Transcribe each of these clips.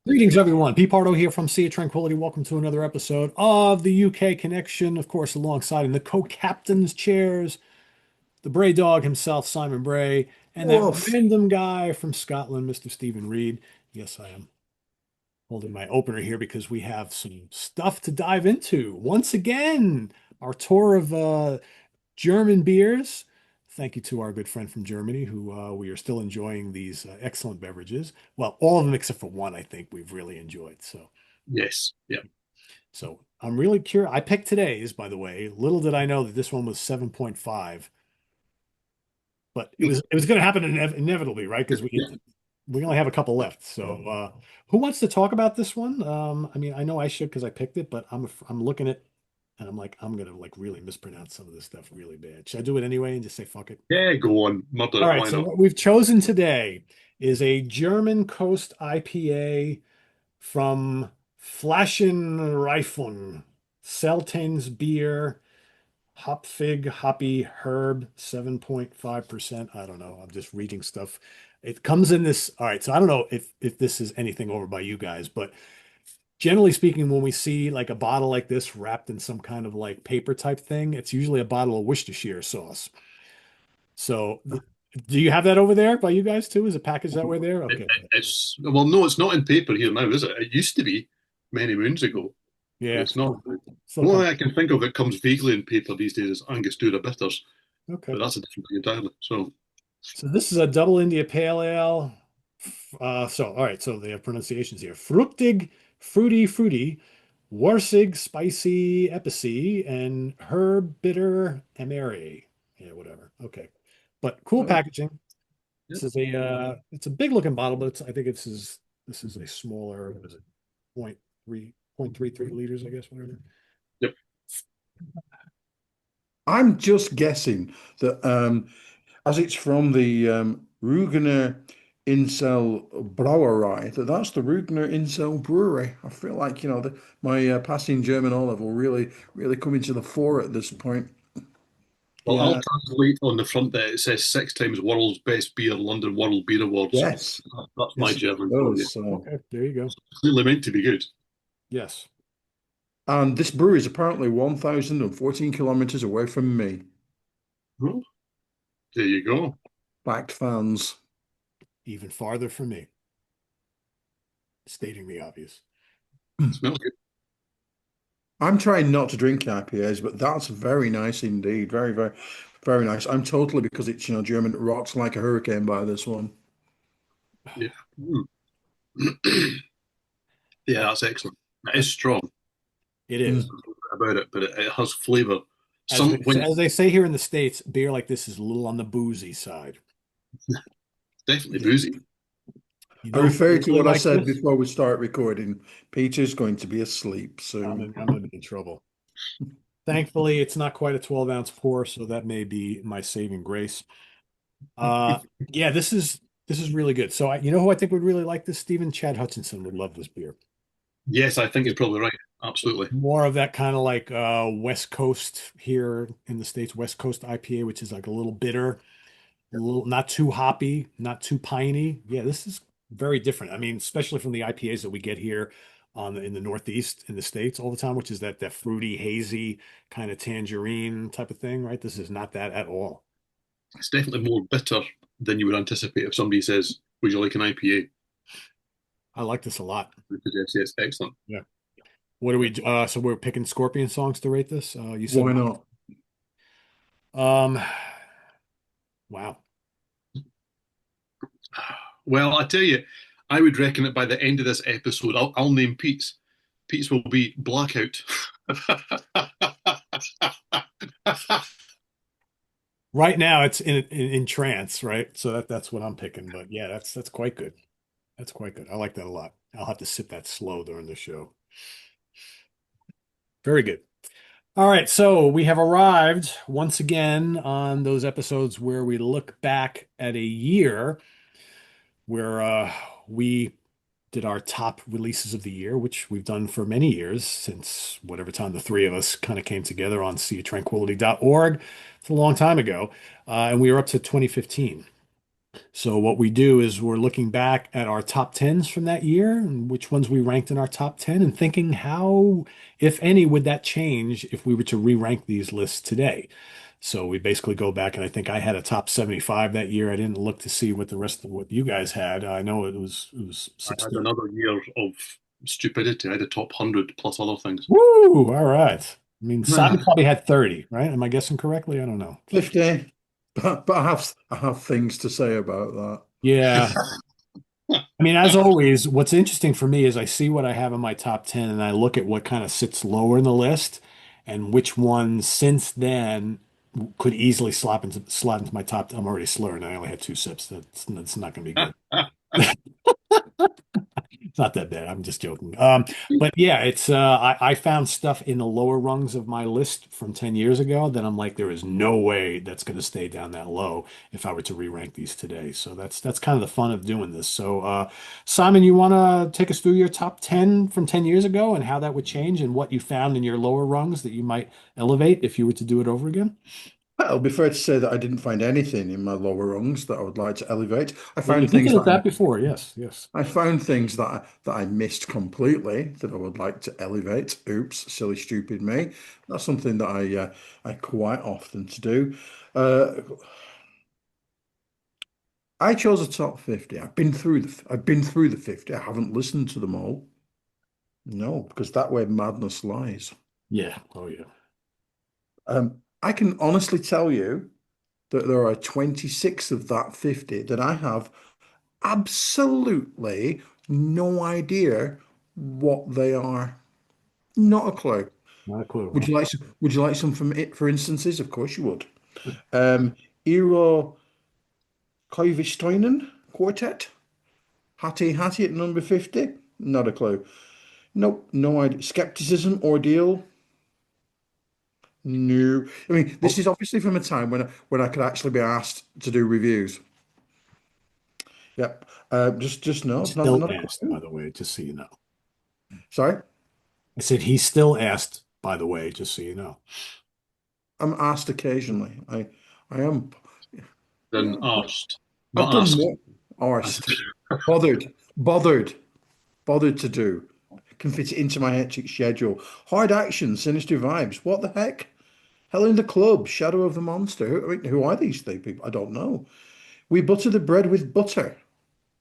Greetings, everyone. Pete Pardo here from Sea of Tranquility. Welcome to another episode of the UK Connection. Of course, alongside in the co-captain's chairs, the Bray dog himself, Simon Bray, and that Woof. random guy from Scotland, Mr. Steven Reid. Yes, I am holding my opener here because we have some stuff to dive into. Once again, our tour of German beers. Thank you to our good friend from Germany, who we are still enjoying these excellent beverages. Well, all of them except for one, I think we've really enjoyed. Yes. Yeah. So I'm really curious. I picked today's, by the way. Little did I know that this one was 7.5, but it was going to happen inevitably, right? Because Yeah. we only have a couple left. So who wants to talk about this one? I mean, I know I should because I picked it, but I'm looking at and I'm like I'm gonna like really mispronounce some of this stuff really bad. Should I do it anyway and just say fuck it? Yeah. Go on. Murder All it. right, Why so not? what we've chosen today is a German Coast IPA from Flaschenreifen, Seltens Beer, Hopfig, Hoppy Herb, 7.5%. I don't know. I'm just reading stuff. It comes in this. All right, so I don't know if this is anything over by you guys, but generally speaking, when we see like a bottle like this wrapped in some kind of like paper type thing, it's usually a bottle of Worcestershire sauce. So, do you have that over there by you guys too? Is a package that way there? Okay. It's well, no, it's not in paper here now, is it? It used to be many moons ago, but Yeah. it's not. Still The only come. thing I can think of that comes vaguely in paper these days is Angostura bitters, Okay. but that's a different thing entirely. So, So this is a double India Pale Ale. All right. So they have pronunciations here: fruchtig, fruity, warsig, spicy, epicy, and herb bitter, amere. Yeah, whatever. Okay. But cool oh, packaging. yep, This is a it's a big looking bottle, but I think this is a smaller, what is it, 0.33 liters, I guess, whatever. yep. I'm just guessing that as it's from the Rugener Incel Brauerei, that's the Rugener Incel Brewery. I feel like, my passing German O level really coming to the fore at this point. Well, I'll Yeah. translate on the front there. It says 6 times world's best beer, London World Beer Awards. So Yes, that's my yes, it German for you. does. So, Okay. There you go. Clearly meant to be good. Yes. and this brewery is apparently 1,014 kilometers away from me. Well, there you go. Fact fans. Even farther from me, stating the obvious. Smells good. I'm trying not to drink IPAs, but that's very nice indeed. Very nice. I'm totally because it's, German rocks like a hurricane by this one. Yeah. Mm. Yeah, that's excellent. It Uh, is strong It is. Mm. about it, but it has flavor. As they, Some when as they say here in the States, beer like this is a little on the boozy side. definitely Yeah. boozy. You I know who refer to really what I likes said this? before we start recording. Peter's going to be asleep soon. I'm gonna be in trouble. Thankfully, it's not quite a 12-ounce pour, so that may be my saving grace. Uh, yeah, this is really good. So you know who I think would really like this? Stephen Chad Hutchinson would love this beer. Yes, I think you're probably right. Absolutely. More of that kind of like West Coast here in the States, West Coast IPA, which is like a little bitter, a little not too hoppy, not too piney. Yeah, this is very different. I mean, especially from the IPAs that we get here in the Northeast in the States all the time, which is that fruity, hazy kind of tangerine type of thing, right? This is not that at all. It's definitely more bitter than you would anticipate if somebody says, "Would you like an IPA?" I like this a lot. Yes, yes, excellent. Yeah. What do we so we're picking Scorpion songs to rate this? You said Why not? um wow. Well, I tell you, I would reckon that by the end of this episode, I'll name Pete's. Pete's will be blackout. Right now it's in trance, right? So that's what I'm picking. But yeah, that's quite good. That's quite good. I like that a lot. I'll have to sip that slow during the show. Very good. All right, so we have arrived once again on those episodes where we look back at a year where we did our top releases of the year, which we've done for many years since whatever time the three of us kind of came together on seatranquility.org. It's a long time ago. And we were up to 2015. So what we do is we're looking back at our top tens from that year and which ones we ranked in our top 10 and thinking how, if any, would that change if we were to re-rank these lists today? So we basically go back and I think I had a top 75 that year. I didn't look to see what the rest of what you guys had. I know it was I had 16. another year of stupidity. I had a top 100 plus other things. Woo! All right. I mean, Simon probably had 30, right? Am I guessing correctly? I don't know. 50. But I have things to say about that. Yeah. I mean, as always, what's interesting for me is I see what I have in my top 10 and I look at what kind of sits lower in the list and which ones since then could easily slot into my top. I'm already slurring. I only had two sips. That's not going to be good. It's not that bad. I'm just joking. But yeah, it's I found stuff in the lower rungs of my list from 10 years ago that I'm like, there is no way that's going to stay down that low if I were to re-rank these today. So that's kind of the fun of doing this. So Simon, you want to take us through your top 10 from 10 years ago and how that would change and what you found in your lower rungs that you might elevate if you were to do it over again? Well, it'll be fair to say that I didn't find anything in my lower rungs that I would like to elevate. I Yeah, you found things hinted that at that before. Yes, yes. I found things that I missed completely that I would like to elevate. Oops, silly, stupid me. That's something that I quite often to do. Uh, I chose a top 50. I've been through the 50. I haven't listened to them all. No, because that way madness lies. Yeah. Oh, yeah. I can honestly tell you that there are 26 of that 50 that I have absolutely no idea what they are. Not a clue. Not a clue, Would huh? you like some, would you like some from it, for instances? Of course you would. Eero Koivistoinen Quartet. Hattie Hattie at number 50. Not a clue. Nope, no idea. Skepticism Ordeal. No. I mean, this Oh, is obviously from a time when I could actually be asked to do reviews. Yep. Just no, still not a asked, by clue. the way, just so you know. Sorry, I said he's still asked, by the way, just so you know. I'm asked occasionally. I am. Then Yeah, asked, I've not done asked. more. Arsed, bothered, bothered, bothered to do. Can fit it into my hectic schedule. Hard action, sinister vibes. What the heck? Hell in the Club, Shadow of the Monster. I mean, who are these three people? I don't know. We butter the bread with butter.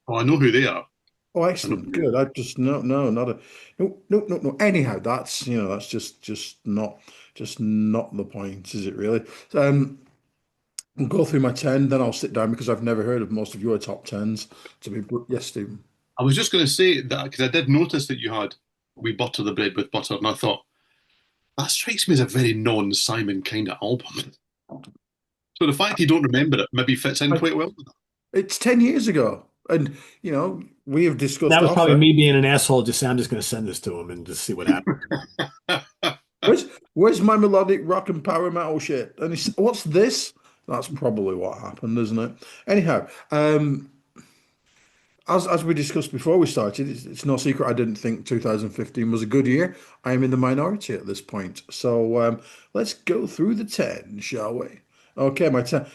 Oh, I know who they are. Oh, I know excellent. who they Good. I just no, not a no, no, no, no. Anyhow, that's just not the point, is it really? I'll go through my 10, then I'll sit down because I've never heard of most of your top tens. Yes, Stephen. I was just going to say that because I did notice that you had We Butter the Bread with Butter, and I thought, that strikes me as a very non-Simon kind of album. So the fact you don't remember it maybe fits in I, quite well with it's 10 years ago, and we have That discussed was probably offer. me being an asshole. Just say, I'm just going to send this to him and just see what happens. that. Where's my melodic rock and power metal shit? And what's this? That's probably what happened, isn't it? Anyhow, as we discussed before we started, it's no secret I didn't think 2015 was a good year. I am in the minority at this point. So let's go through the 10, shall we? Okay, my 10,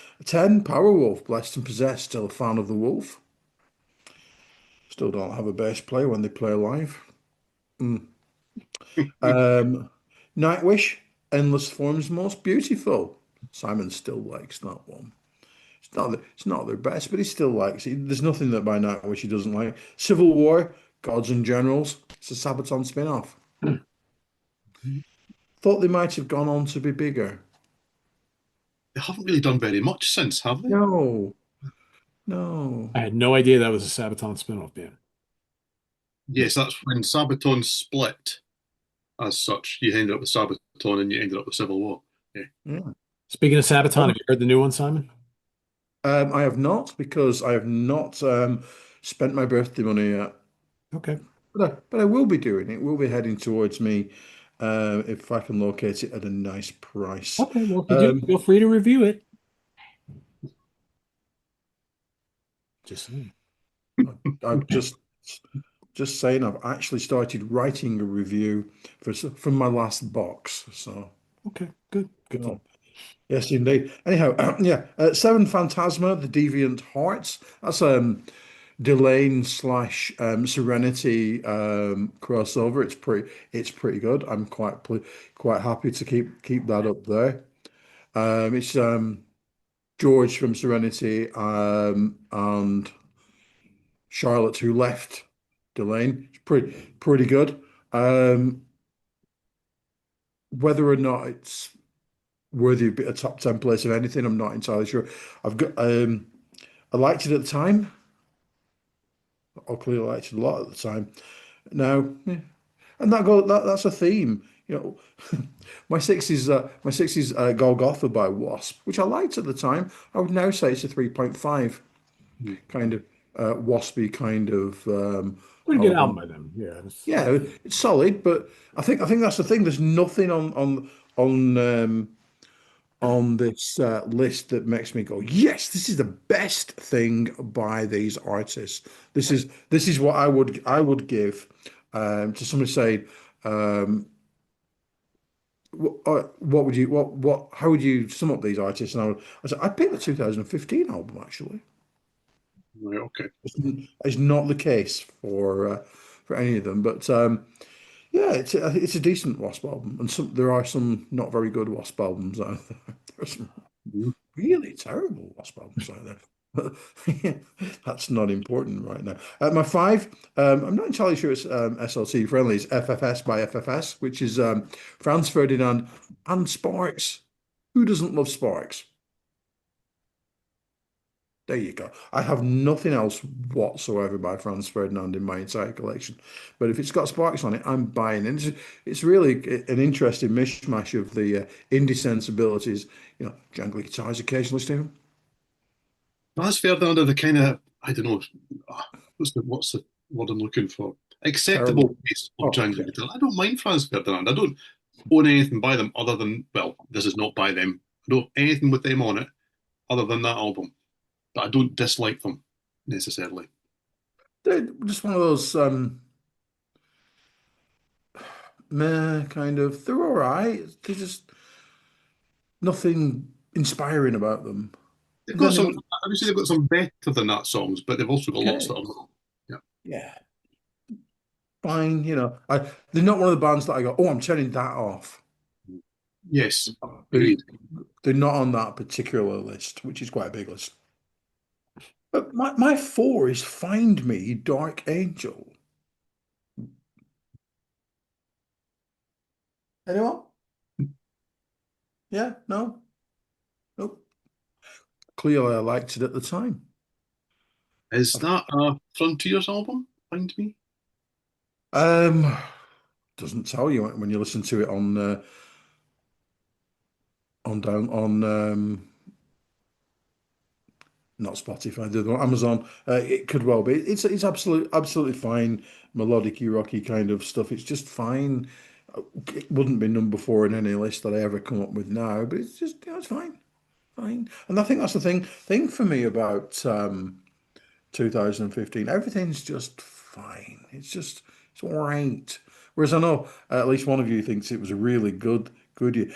Powerwolf, Blessed and Possessed, still a fan of the Wolf. Still don't have a bass player when they play live. Um, Nightwish, Endless Forms Most Beautiful. Simon still likes that one. It's not their best, but he still likes it. There's nothing that by Nightwish he doesn't like. Civil War, Gods and Generals. It's a Sabaton spin-off. Thought they might have gone on to be bigger. They haven't really done very much since, have they? No, no. I had no idea that was a Sabaton spinoff band. Yes, that's when Sabaton split as such. You ended up with Sabaton and you ended up with Civil War. Yeah. Yeah. Speaking of Sabaton, have you heard the new one, Simon? I have not because I have not spent my birthday money yet. Okay. But I will be doing it. Will be heading towards me if I can locate it at a nice price. Okay. Well, if you do, Um, feel free to review it. Just saying. I've just saying I've actually started writing a review from my last box. So Okay. Good. Good for no, them. Yes, indeed. Anyhow, yeah, Seven Phantasma, the Deviant Hearts. That's Delane slash Serenity crossover. It's pretty good. I'm quite happy to keep that up there. It's George from Serenity and Charlotte who left Delane. It's pretty good. Um, whether or not it's worthy of a top 10 place of anything, I'm not entirely sure. I've got I liked it at the time. I clearly liked it a lot at the time. Now, yeah. And that's a theme. My six is Golgotha by Wasp, which I liked at the time. I would now say it's a 3.5 Hmm. kind of waspy kind of Pretty good album album. by them. Yeah. Yeah, it's solid, but I think that's the thing. There's nothing on this list that makes me go, yes, this is the best thing by these artists. This is what I would give to somebody saying, um, what would you what how would you sum up these artists? And I said I picked the 2015 album actually. Right, okay. It's not the case for any of them, but yeah, it's a decent Wasp album, and there are some not very good Wasp albums out there. There are some Mhm. really terrible Wasp albums out there. But that's not important right now. My five, I'm not entirely sure it's SLT friendly. It's FFS by FFS, which is Franz Ferdinand and Sparks. Who doesn't love Sparks? There you go. I have nothing else whatsoever by Franz Ferdinand in my entire collection. But if it's got Sparks on it, I'm buying it. It's really an interesting mishmash of the indie sensibilities. Jangly guitars occasionally, Stephen. That's Ferdinand are the kind of, I don't know, what's the word I'm looking for? Terrible. Acceptable piece of Oh, jangly yeah. guitar. I don't mind Franz Ferdinand. I don't own anything by them other than, well, this is not by them. I don't anything with them on it other than that album. But I don't dislike them necessarily. They're just one of those meh kind of. They're all right. They're just nothing inspiring about them. They've And then got they some, got obviously they've got some better than that songs, but they've also got lots that okay. are, yeah. Yeah, fine. They're not one of the bands that I go, oh, I'm turning that off. Yes, They, agreed. they're not on that particular list, which is quite a big list. But my four is Find Me, Dark Angel. Anyone? Yeah? No? Nope. Clearly, I liked it at the time. Is I've- that a Frontiers album? Find me? Um, doesn't tell you when you listen to it on down on not Spotify, the other one, Amazon. It could well be. It's absolutely fine, melodic rocky kind of stuff. It's just fine. It wouldn't be number four in any list that I ever come up with now, but it's just it's fine, fine. And I think that's the thing for me about 2015. Everything's just fine. It's all right. Whereas I know at least one of you thinks it was a really good year.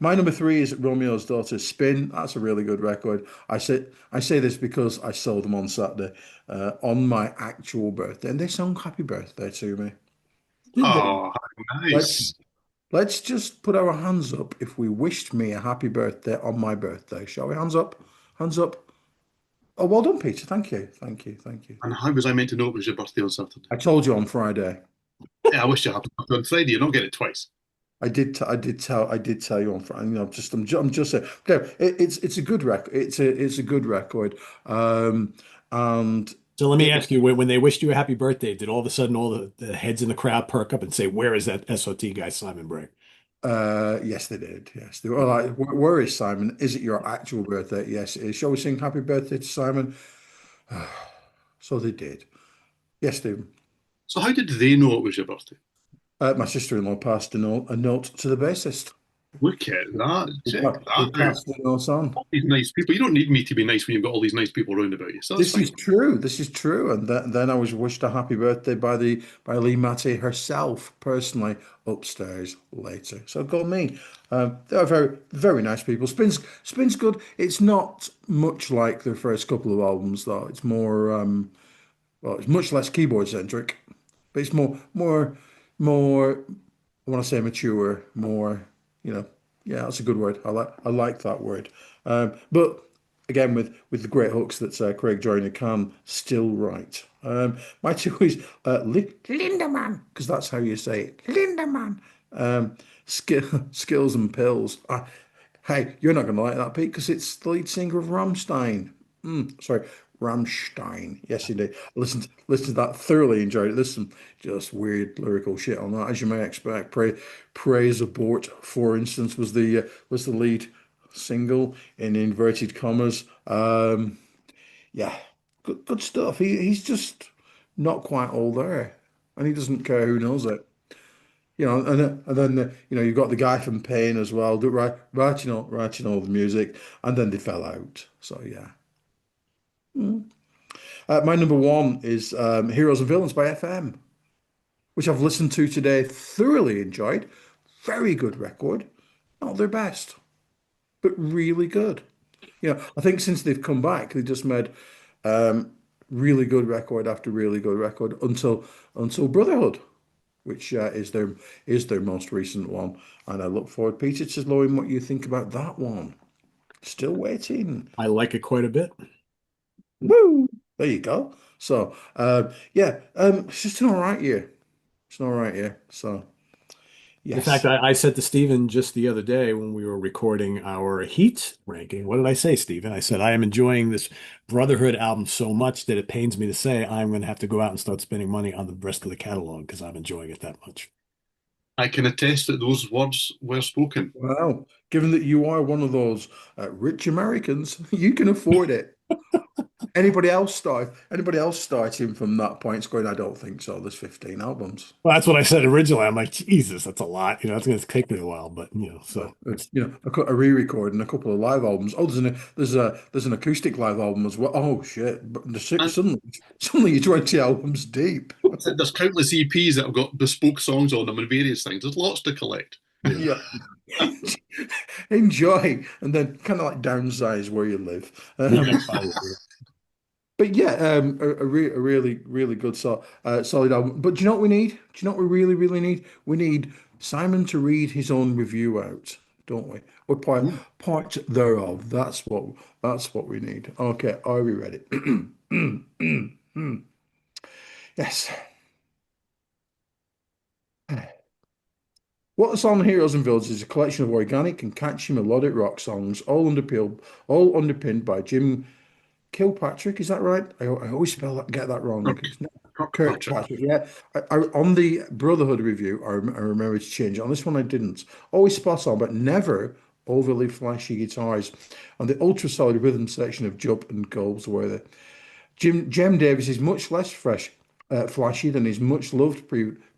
My number three is Romeo's Daughter Spin. That's a really good record. I say this because I saw them on Saturday on my actual birthday, and they sung Happy Birthday to me. Did they? Oh, Let's nice. let's just put our hands up if we wished me a happy birthday on my birthday, shall we? Hands up, hands up. Oh, well done, Peter. Thank you, thank you, thank you. And how was I meant to know it was your birthday on Saturday? I told you on Friday. Yeah, I wish you had on Friday. You don't get it twice. I did tell you on Friday. I'm just saying. No, it's a good record. It's a good record. Um, and So let me it ask you, when they wished you a happy birthday, did all of a sudden all the heads in the crowd perk up and say, "Where is that SOT guy, Simon Bray?" yes, they did. Yes, they were like, where is Simon? Is it your actual birthday? Yes, it is. Shall we sing happy birthday to Simon? So they did. Yes, Stephen. So how did they know it was your birthday? My sister-in-law passed a note to the bassist. Look at that. Check We that out. passed the notes on. All these nice people. You don't need me to be nice when you've got all these nice people around about you. So that's This fine. is true. This is true. And then I was wished a happy birthday by Lee Matty herself, personally, upstairs later. So go me. They are very nice people. Spin's good. It's not much like their first couple of albums, though. It's more well, it's much less keyboard centric, but it's more. I want to say mature, more, you know, yeah, that's a good word. I like that word. But again, with the great hooks that Craig Joyner can still write. My two is Lindemann, because that's how you say it, Lindemann. Skills and pills. Hey, you're not going to like that, Pete, because it's the lead singer of Rammstein. Sorry, Rammstein. Yes, indeed. Listen to that. Thoroughly enjoyed it. There's some just weird lyrical shit on that, as you may expect. Praise Abort, for instance, was the lead single in inverted commas. Yeah, good stuff. He's just not quite all there, and he doesn't care who knows it. And then you've got the guy from Pain as well, writing all the music, and then they fell out. So yeah. My number one is Heroes and Villains by FM, which I've listened to today, thoroughly enjoyed. Very good record. Not their best, but really good. I think since they've come back, they just made um, really good record after really good record until Brotherhood, which is their most recent one. And I look forward, Peter, to knowing what you think about that one. Still waiting. I like it quite a bit. Woo! There you go. So, yeah, it's just an all right year. It's an all right year. So, In fact, yes. I said to Steven just the other day when we were recording our Heat ranking, what did I say, Steven? I said, I am enjoying this Brotherhood album so much that it pains me to say I'm going to have to go out and start spending money on the rest of the catalog because I'm enjoying it that much. I can attest that those words were spoken. Well, given that you are one of those rich Americans, you can afford it. Anybody else starting from that point is going, I don't think so. There's 15 albums. Well, that's what I said originally. I'm like, Jesus, that's a lot. That's going to take me a while, but so It's a re-record and a couple of live albums. Oh, there's an acoustic live album as well. Oh shit! But And suddenly you're 20 albums deep. there's countless EPs that have got bespoke songs on them and various things. There's lots to collect. yeah. Yeah, enjoy and then kind of like downsize where you live. Yeah, probably. But yeah, a really really good solid album. But do you know what we need? Do you know what we really really need? We need Simon to read his own review out, don't we? Or part thereof. That's what we need. Okay, are we ready? Yes. What's on Heroes and Villains is a collection of organic and catchy melodic rock songs, all underpinned by Jim Kilpatrick. Is that right? I always get that wrong. Kirk, It's not Kirkpatrick. Kirkpatrick. Yeah. On the Brotherhood review, I remember to change it. On this one, I didn't. Always spot on, but never overly flashy guitars. And the ultra solid rhythm section of Jump and Goldsworthy. Jem Davis is much less flashy than his much loved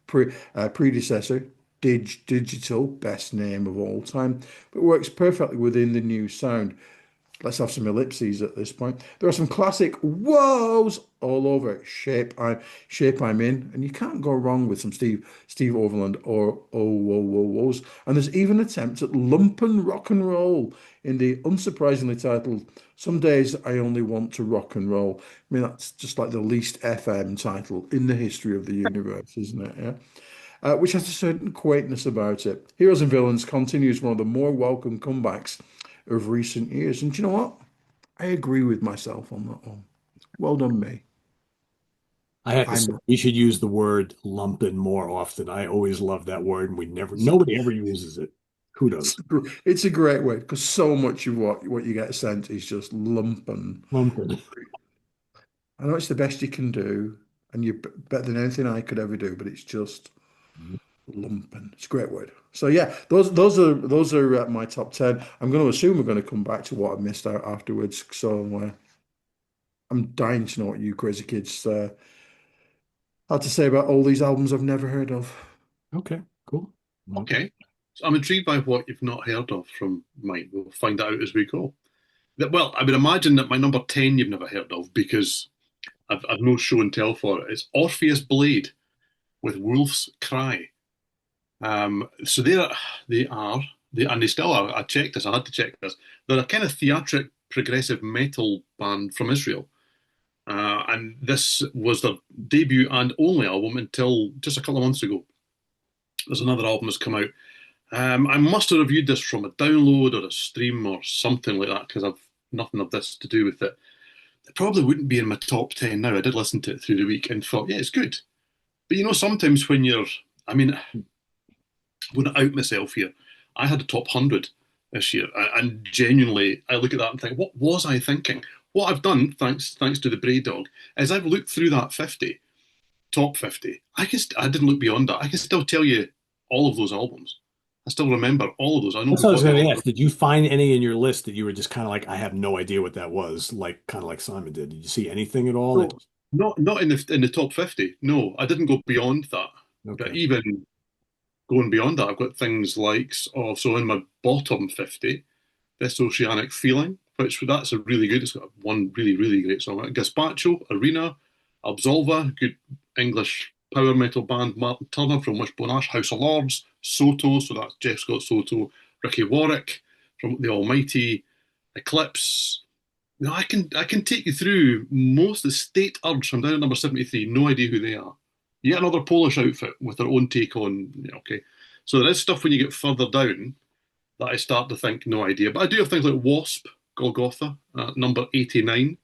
predecessor, Digital, best name of all time, but works perfectly within the new sound. Let's have some ellipses at this point. There are some classic whoas all over it. Shape I'm in, and you can't go wrong with some Steve Overland or oh whoa whoa whoas. And there's even attempts at lumpen rock and roll in the unsurprisingly titled "Some Days I Only Want to Rock and Roll." I mean, that's just like the least FM title in the history of the universe, isn't it? Yeah. Which has a certain quaintness about it. Heroes and Villains continues one of the more welcome comebacks of recent years. And do you know what? I agree with myself on that one. Well done, me. I have to say I'm we should use the word lumpen more often. I always love that word, and nobody ever uses it. Who does? it's a great word because so much of what you get sent is just lumpen. Lumpen. I know it's the best you can do, and you're better than anything I could ever do, but it's just lumpen. It's a great word. So yeah, those are my top 10. I'm going to assume we're going to come back to what I missed out afterwards. So I'm dying to know what you crazy kids had to say about all these albums I've never heard of. Okay, cool. Okay. Okay. So I'm intrigued by what you've not heard of from mine. We'll find out as we go. Well, I would imagine that my number 10 you've never heard of because I've no show and tell for it. It's Orpheus Blade with Wolf's Cry. So and they still are. I checked this. I had to check this. They're a kind of theatric progressive metal band from Israel, and this was their debut and only album until just a couple of months ago. There's another album that's come out. I must have reviewed this from a download or a stream or something like that because I've nothing of this to do with it. It probably wouldn't be in my top 10 now. I did listen to it through the week and thought, yeah, it's good. But sometimes when I mean, I'm going to out myself here. I had a top 100 this year, and genuinely, I look at that and think, what was I thinking? What I've done, thanks to the Bray dog, is I've looked through that 50, top 50. I didn't look beyond that. I can still tell you all of those albums. I still remember all of those. I know That's what I was what they going all to were. ask. Did you find any in your list that you were just kind of like, I have no idea what that was, like kind of like Simon did? Did you see anything at all? No, not in the top 50. No, I didn't go beyond that. But Okay. even going beyond that, I've got things like so in my bottom 50, This Oceanic Feeling, which that's a really good. It's got one really really great song. Gazpacho, Arena, Absolva, good English power metal band. Martin Turner from Wishbone Ash, House of Lords, Soto, so that's Jeff Scott Soto, Ricky Warwick from The Almighty, Eclipse. No, I can take you through most of the State Urge. I'm down at number 73. No idea who they are. Yet another Polish outfit with their own take on. Yeah, okay, so there is stuff when you get further down that I start to think no idea. But I do have things like Wasp, Golgotha, number 89.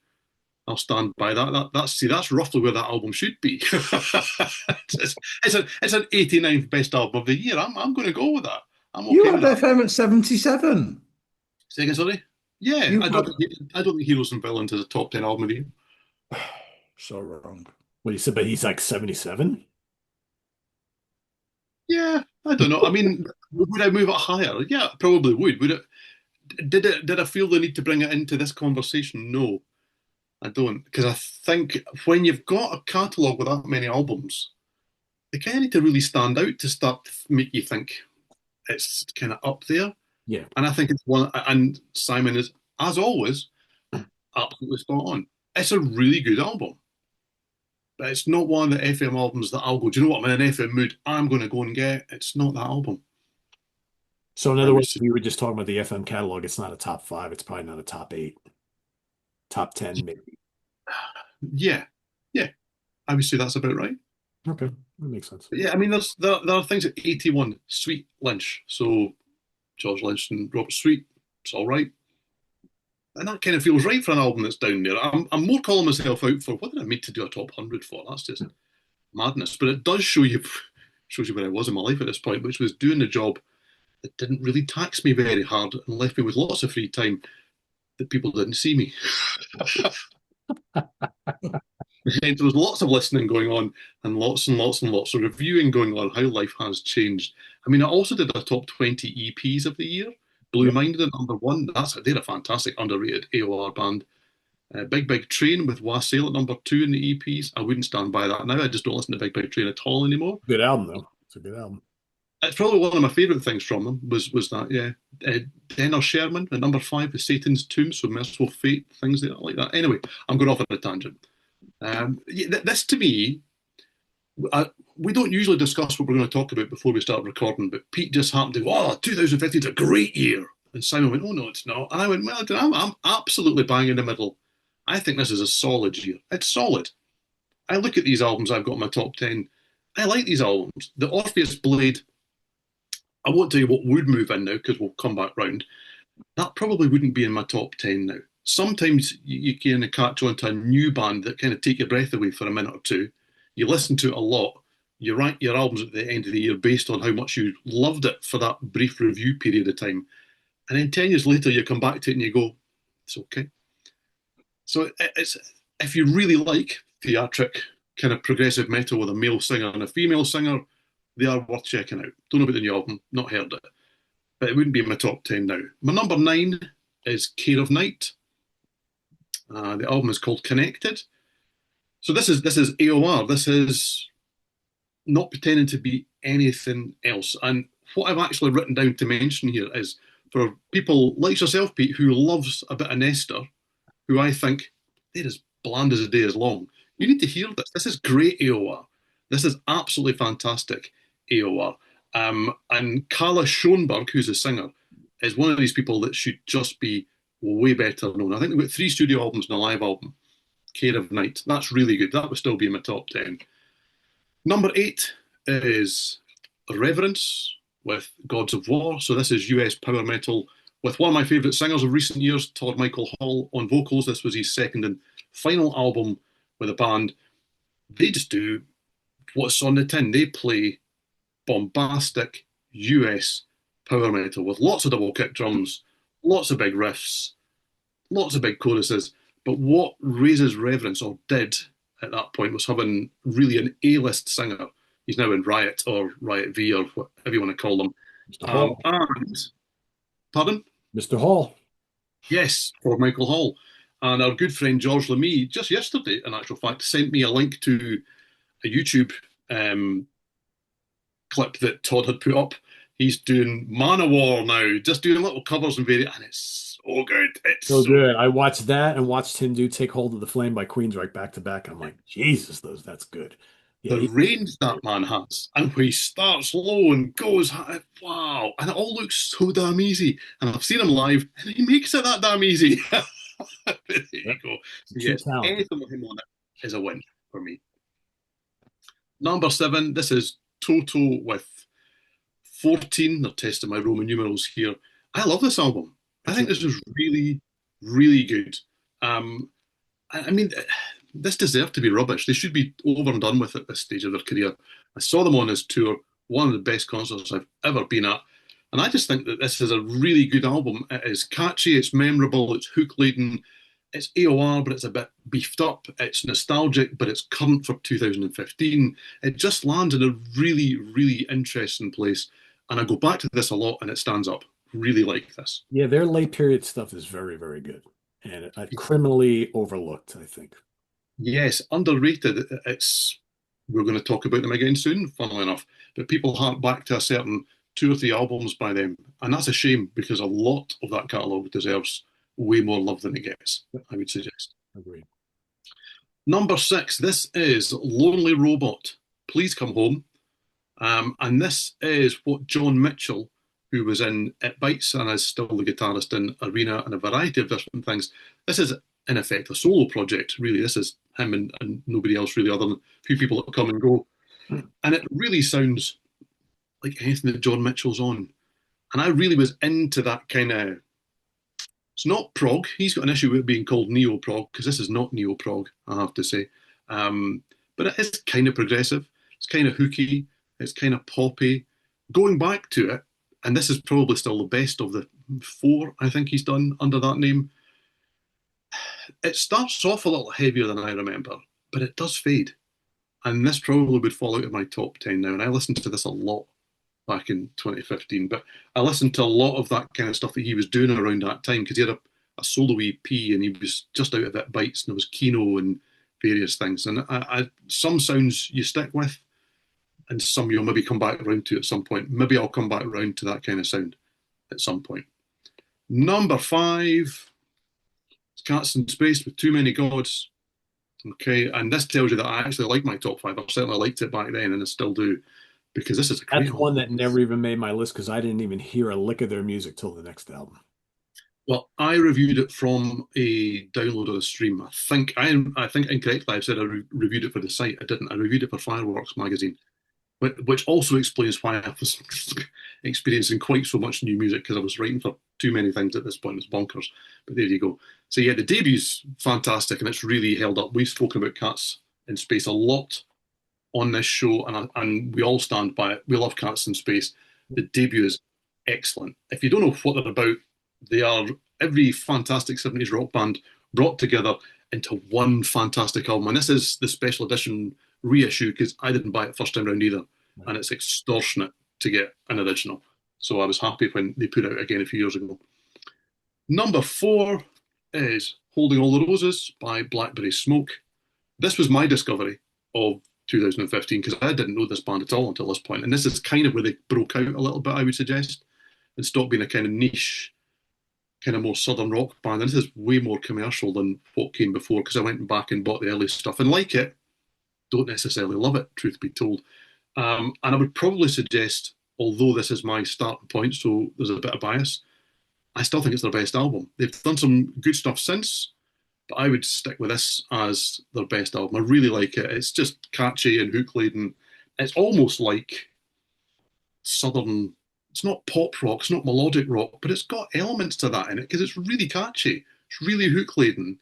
I'll stand by that. That's roughly where that album should be. It's an 89th best album of the year. I'm going to go with that. I'm You okay had with that. FM at 77. Say again, sorry. Yeah, You had I don't think Heroes and Villains is a top 10 album of the year. so wrong. What you said, but he's like 77? Yeah, I don't know. I mean, would I move it higher? Yeah, I probably would. Would it? Did I feel the need to bring it into this conversation? No, I don't, because I think when you've got a catalogue with that many albums, they kind of need to really stand out to start to make you think it's kind of up there. Yeah. And I think it's one. And Simon is, as always, absolutely spot on. It's a really good album, but it's not one of the FM albums that I'll go. Do you know what? I'm in an FM mood. I'm going to go and get. It's not that album. So in I other would words, say, we were just talking about the FM catalog. It's not a top five. It's probably not a top eight, top 10, maybe. yeah, yeah. I would say that's about right. Okay. That makes sense. But yeah, I mean, there are things at 81. Sweet Lynch. So George Lynch and Robert Sweet. It's all right. And that kind of feels right for an album that's down there. I'm more calling myself out for what did I mean to do a top 100 for? That's just madness. But it does shows you where I was in my life at this point, which was doing the job that didn't really tax me very hard and left me with lots of free time that people didn't see me. And there was lots of listening going on and lots and lots and lots of reviewing going on how life has changed. I mean, I also did a top 20 EPs of the year. Blue Yep. Minded at number one. They're a fantastic underrated AOR band. Big Big Train with Wassail at number two in the EPs. I wouldn't stand by that now. I just don't listen to Big Big Train at all anymore. Good album, though. It's a good album. It's probably one of my favourite things from them was that, yeah. Denner Sherman at number five with Satan's Tomb, so Merciful Fate, things like that. Anyway, I'm going off on a tangent. Yeah, this to me, we don't usually discuss what we're going to talk about before we start recording, but Pete just happened to go, oh, 2015 is a great year. And Simon went, oh, no, it's not. And I went, well, I'm absolutely bang in the middle. I think this is a solid year. It's solid. I look at these albums I've got in my top 10. I like these albums. The Orpheus Blade, I won't tell you what would move in now because we'll come back round. That probably wouldn't be in my top 10 now. Sometimes you kind of catch on to a new band that kind of take your breath away for a minute or two. You listen to it a lot. You rank your albums at the end of the year based on how much you loved it for that brief review period of time. And then 10 years later, you come back to it and you go, it's okay. So it's if you really like theatric kind of progressive metal with a male singer and a female singer, they are worth checking out. Don't know about the new album, not heard it, but it wouldn't be in my top 10 now. My number 9 is Care of Night. The album is called Connected. So this is AOR. This is not pretending to be anything else. And what I've actually written down to mention here is for people like yourself, Pete, who loves a bit of Nestor, who I think they're as bland as a day is long. You need to hear this. This is great AOR. This is absolutely fantastic AOR. And Carla Schoenberg, who's a singer, is one of these people that should just be way better known. I think they've got 3 studio albums and a live album. Care of Night. That's really good. That would still be in my top 10. Number 8 is Reverence with Gods of War. So this is US power metal with one of my favourite singers of recent years, Todd Michael Hall, on vocals. This was his second and final album with a band. They just do what's on the tin. They play bombastic US power metal with lots of double kick drums, lots of big riffs, lots of big choruses. But what raises Reverence, or did at that point, was having really an A-list singer. He's now in Riot or Riot V or whatever you want to call them. Mr. Hall. And, pardon? Mr. Hall. Yes, for Michael Hall. And our good friend George Lamy, just yesterday, in actual fact, sent me a link to a YouTube clip that Todd had put up. He's doing Manowar now, just doing little covers and and it's so good. It's So good. I watched that and watched him do Take Hold of the Flame by Queensryche back to back. I'm like, Jesus, that's good. Yeah, the range that man has, and when he starts low and goes high, wow, and it all looks so damn easy. And I've seen him live, and he makes it that damn easy. There you go. Yes, anything with him on it is a win for me. Number 7, this is Toto with 14. They're testing my Roman numerals here. I love this album. I think this is really, really good. I mean, this deserved to be rubbish. They should be over and done with at this stage of their career. I saw them on this tour, one of the best concerts I've ever been at. And I just think that this is a really good album. It is catchy, it's memorable, it's hook laden, it's AOR, but it's a bit beefed up. It's nostalgic, but it's current for 2015. It just lands in a really, really interesting place. And I go back to this a lot and it stands up. Really like this. Yeah, their late period stuff is very, very good. And criminally overlooked, I think. Yes, underrated. We're going to talk about them again soon, funnily enough. But people hark back to a certain 2 or 3 albums by them. And that's a shame because a lot of that catalogue deserves way more love than it gets, I would suggest. Agreed. Number 6, this is Lonely Robot, Please Come Home. And this is what John Mitchell, who was in It Bites and is still the guitarist in Arena and a variety of different things. This is, in effect, a solo project, really. This is him and nobody else, really, other than a few people that come and go. And it really sounds like anything that John Mitchell's on. And I really was into that kind of... It's not prog. He's got an issue with it being called neo-prog, because this is not neo-prog, I have to say. But it is kind of progressive. It's kind of hooky. It's kind of poppy. Going back to it, and this is probably still the best of the 4 I think he's done under that name. It starts off a little heavier than I remember, but it does fade. And this probably would fall out of my top 10 now. And I listened to this a lot back in 2015, but I listened to a lot of that kind of stuff that he was doing around that time because he had a solo EP and he was just out of It Bites and there was Kino and various things. And some sounds you stick with and some you'll maybe come back around to at some point. Maybe I'll come back around to that kind of sound at some point. Number 5, Cats in Space with Too Many Gods. Okay, and this tells you that I actually like my top 5. I certainly liked it back then and I still do because this is a great That's one that never even made my list because I didn't even hear a lick of their music till the next album. Well, I reviewed it from a download of the stream. I think incorrectly I said I reviewed it for the site. I didn't. I reviewed it for Fireworks magazine, which also explains why I was experiencing quite so much new music because I was writing for too many things at this point. It's bonkers. But there you go. So yeah, the debut's fantastic and it's really held up. We've spoken about Cats in Space a lot on this show, and we all stand by it. We love Cats in Space. The debut is excellent. If you don't know what they're about, they are every fantastic 70s rock band brought together into one fantastic album. And this is the special edition reissue because I didn't buy it first time round either. Right. And it's extortionate to get an original. So I was happy when they put it out again a few years ago. Number 4 is Holding All the Roses by Blackberry Smoke. This was my discovery of 2015 because I didn't know this band at all until this point. And this is kind of where they broke out a little bit, I would suggest, and stopped being a kind of niche, kind of more southern rock band. And this is way more commercial than what came before because I went back and bought the early stuff and like it. Don't necessarily love it, truth be told. And I would probably suggest, although this is my starting point, so there's a bit of bias, I still think it's their best album. They've done some good stuff since, but I would stick with this as their best album. I really like it. It's just catchy and hook laden. It's almost like southern. It's not pop rock, it's not melodic rock, but it's got elements to that in it because it's really catchy. It's really hook laden,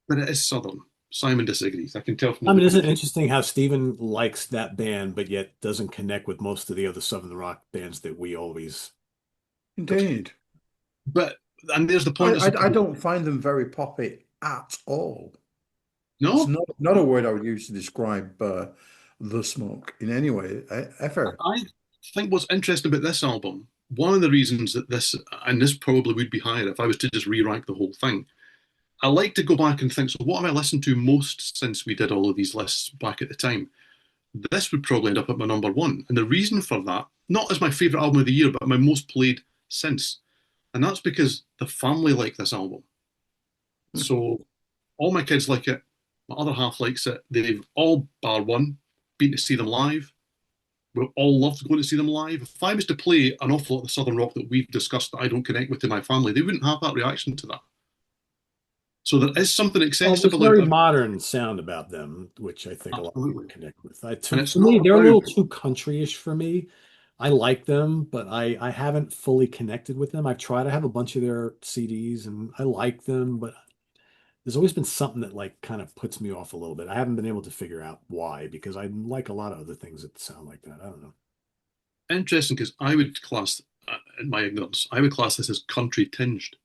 but it is southern. Simon disagrees. I can tell from I the mean, way isn't it he interesting how Steven likes that band, but yet doesn't connect with most of the other Southern rock bands that we always. Indeed. But and there's the I, point. I I suppose. don't find them very poppy at all. That's No, not a word I would use to describe the Smoke in any way ever. I think what's interesting about this album, one of the reasons that this, and this probably would be higher if I was to just rewrite the whole thing. I like to go back and think, so what have I listened to most since we did all of these lists back at the time? This would probably end up at my number one. And the reason for that, not as my favourite album of the year, but my most played since. And that's because the family like this album. So all my kids like it. My other half likes it. They've all, bar one, been to see them live. We all loved going to see them live. If I was to play an awful lot of the Southern rock that we've discussed that I don't connect with in my family, they wouldn't have that reaction to that. So there is something Well, there's accessible out very there. modern sound about them, which I think a lot of people Absolutely. connect with. And For it's me, not they're a about, little too country-ish for me. I like them, but I haven't fully connected with them. I've tried to have a bunch of their CDs and I like them, but there's always been something that like kind of puts me off a little bit. I haven't been able to figure out why because I like a lot of other things that sound like that. I don't know. interesting because I would class, in my ignorance, I would class this as country tinged.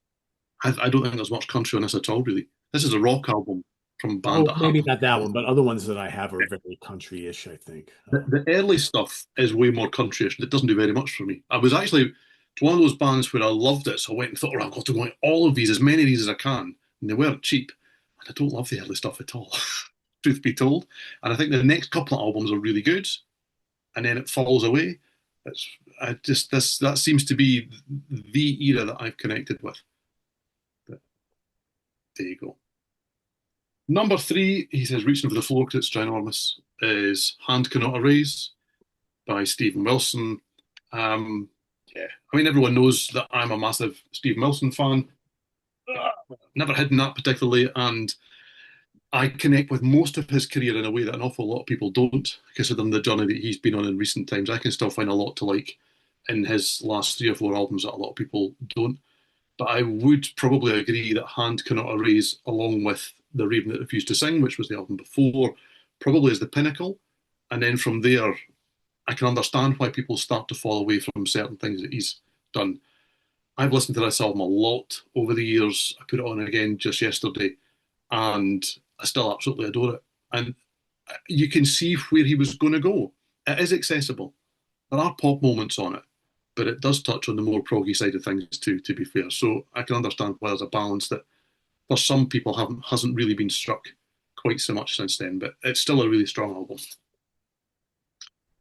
I don't think there's much country on this at all, really. This is a rock album from a band Oh, that maybe happens. not that one, but other ones that I have are very country-ish, I think. The early stuff is way more countryish. It doesn't do very much for me. I was actually it's one of those bands where I loved it, so I went and thought, oh, I've got to go all of these, as many of these as I can. And they weren't cheap. And I don't love the early stuff at all, truth be told. And I think the next couple of albums are really good, and then it falls away. It's I just this that seems to be the era that I've connected with. But there you go. Number three, he says, reaching for the floor because it's ginormous, is Hand Cannot Erase by Steven Wilson. Um, yeah, I mean, everyone knows that I'm a massive Steven Wilson fan. Never hidden that particularly, and I connect with most of his career in a way that an awful lot of people don't, considering the journey that he's been on in recent times. I can still find a lot to like in his last three or four albums that a lot of people don't. But I would probably agree that Hand Cannot Erase, along with The Raven That Refused to Sing, which was the album before, probably is the pinnacle. And then from there, I can understand why people start to fall away from certain things that he's done. I've listened to this album a lot over the years. I put it on again just yesterday, and I still absolutely adore it. And you can see where he was going to go. It is accessible. There are pop moments on it, but it does touch on the more proggy side of things too, to be fair. So I can understand why there's a balance that for some people hasn't really been struck quite so much since then, but it's still a really strong album.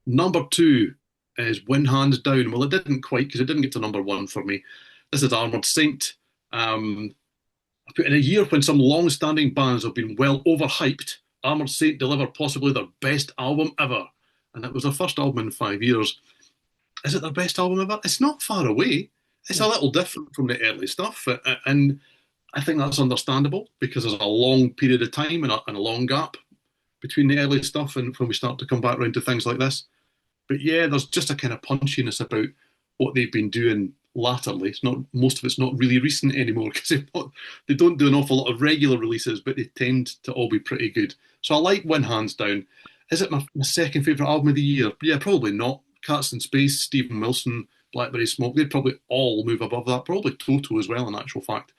Number two is Win Hands Down. Well, it didn't quite because it didn't get to number one for me. This is Armored Saint. I put in a year when some long-standing bands have been well overhyped, Armored Saint deliver possibly their best album ever. And it was their first album in 5 years. Is it their best album ever? It's not far away. It's a little different from the early stuff. And I think that's understandable because there's a long period of time and a long gap between the early stuff and when we start to come back around to things like this. But yeah, there's just a kind of punchiness about what they've been doing latterly. It's not most of it's not really recent anymore because they don't do an awful lot of regular releases, but they tend to all be pretty good. So I like Win Hands Down. Is it my second favourite album of the year? Yeah, probably not. Cats in Space, Steven Wilson, Blackberry Smoke, they'd probably all move above that. Probably Toto as well, in actual fact.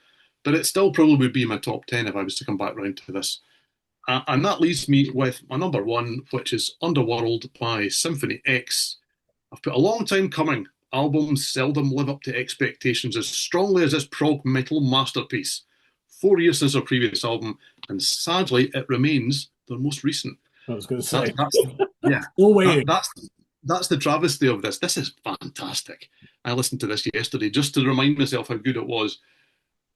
But it still probably would be my top 10 if I was to come back round to this. And that leaves me with my number one, which is Underworld by Symphony X. I've put a long time coming. Albums seldom live up to expectations as strongly as this prog metal masterpiece. 4 years since their previous album, and sadly, it remains their most recent. I was going to That's say, that's yeah. still That waiting. that's the travesty of this. This is fantastic. I listened to this yesterday just to remind myself how good it was,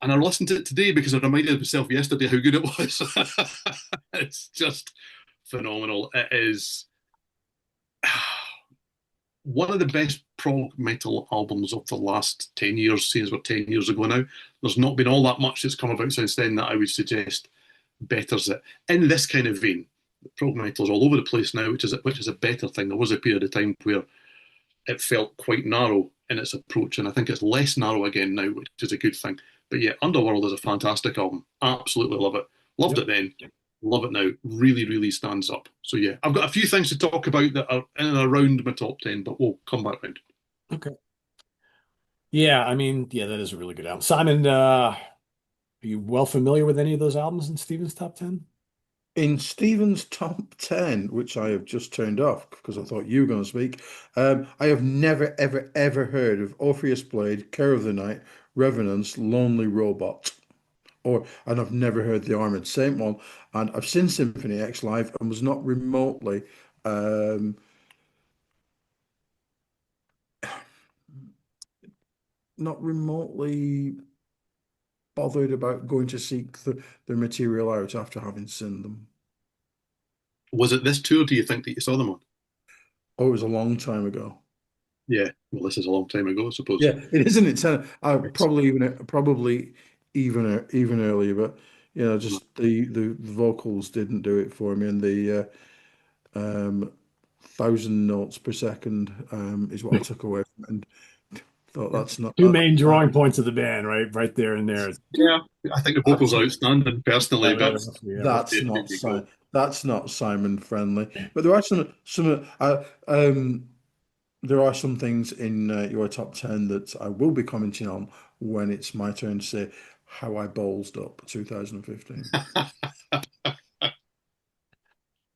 and I listened to it today because I reminded myself yesterday how good it was. It's just phenomenal. It is one of the best prog metal albums of the last 10 years, since we're 10 years ago now. There's not been all that much that's come about since then that I would suggest betters it. In this kind of vein, prog metal is all over the place now, which is a better thing. There was a period of time where it felt quite narrow in its approach, and I think it's less narrow again now, which is a good thing. But yeah, Underworld is a fantastic album. Absolutely love it. Loved Yep. it then. Love it now. Really, really stands up. So yeah, I've got a few things to talk about that are in and around my top 10, but we'll come back round. Okay. Yeah, I mean, yeah, that is a really good album. Simon, are you well familiar with any of those albums in Steven's top 10? In Stephen's top 10, which I have just turned off because I thought you were going to speak, I have never, ever, ever heard of Orpheus Blade, Care of the Night, Revenant's Lonely Robot. And I've never heard the Armored Saint one. And I've seen Symphony X live and was um, not remotely bothered about going to seek the material out after having seen them. Was it this tour, do you think, that you saw them on? Oh, it was a long time ago. Yeah, well, this is a long time ago, I suppose. Yeah, it isn't it? Right. Probably even earlier, but just the vocals didn't do it for me, and the 1,000 notes per second is what I took away from it, and thought that's not Two that. main drawing points of the band, right? Right there and there. Yeah, I think the vocals That's are outstanding personally, but Yeah, right. that's there not you go. That's not Simon friendly. But there are there are some things in your top 10 that I will be commenting on when it's my turn to say how I ballsed up 2015.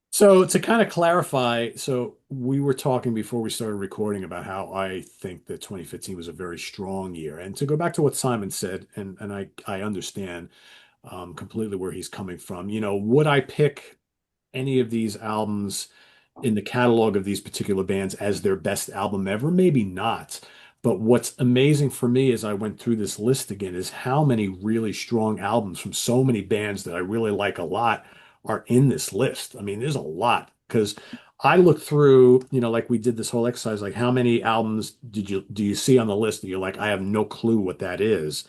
So to kind of clarify, so we were talking before we started recording about how I think that 2015 was a very strong year. And to go back to what Simon said, and I understand completely where he's coming from. Would I pick any of these albums in the catalog of these particular bands as their best album ever? Maybe not. But what's amazing for me as I went through this list again is how many really strong albums from so many bands that I really like a lot are in this list. I mean, there's a lot because I looked through, like we did this whole exercise, like how many albums do you see on the list that you're like, I have no clue what that is?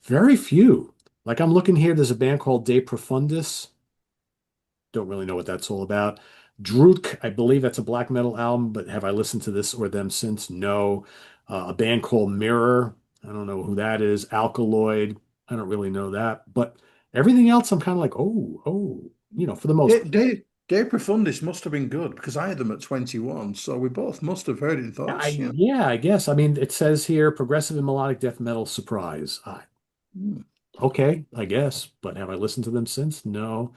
Very few. Like I'm looking here, there's a band called De Profundis. Don't really know what that's all about. Druk, I believe that's a black metal album, but have I listened to this or them since? No. A band called Mirror. I don't know who that is. Alkaloid. I don't really know that. But everything else, I'm kind of like, oh, for the most part. De Profundis must have been good because I had them at 21, so we both must have heard it and thought, yeah. Yeah, I guess. I mean, it says here progressive and melodic death metal surprise. Hmm. Okay, I guess. But have I listened to them since? No.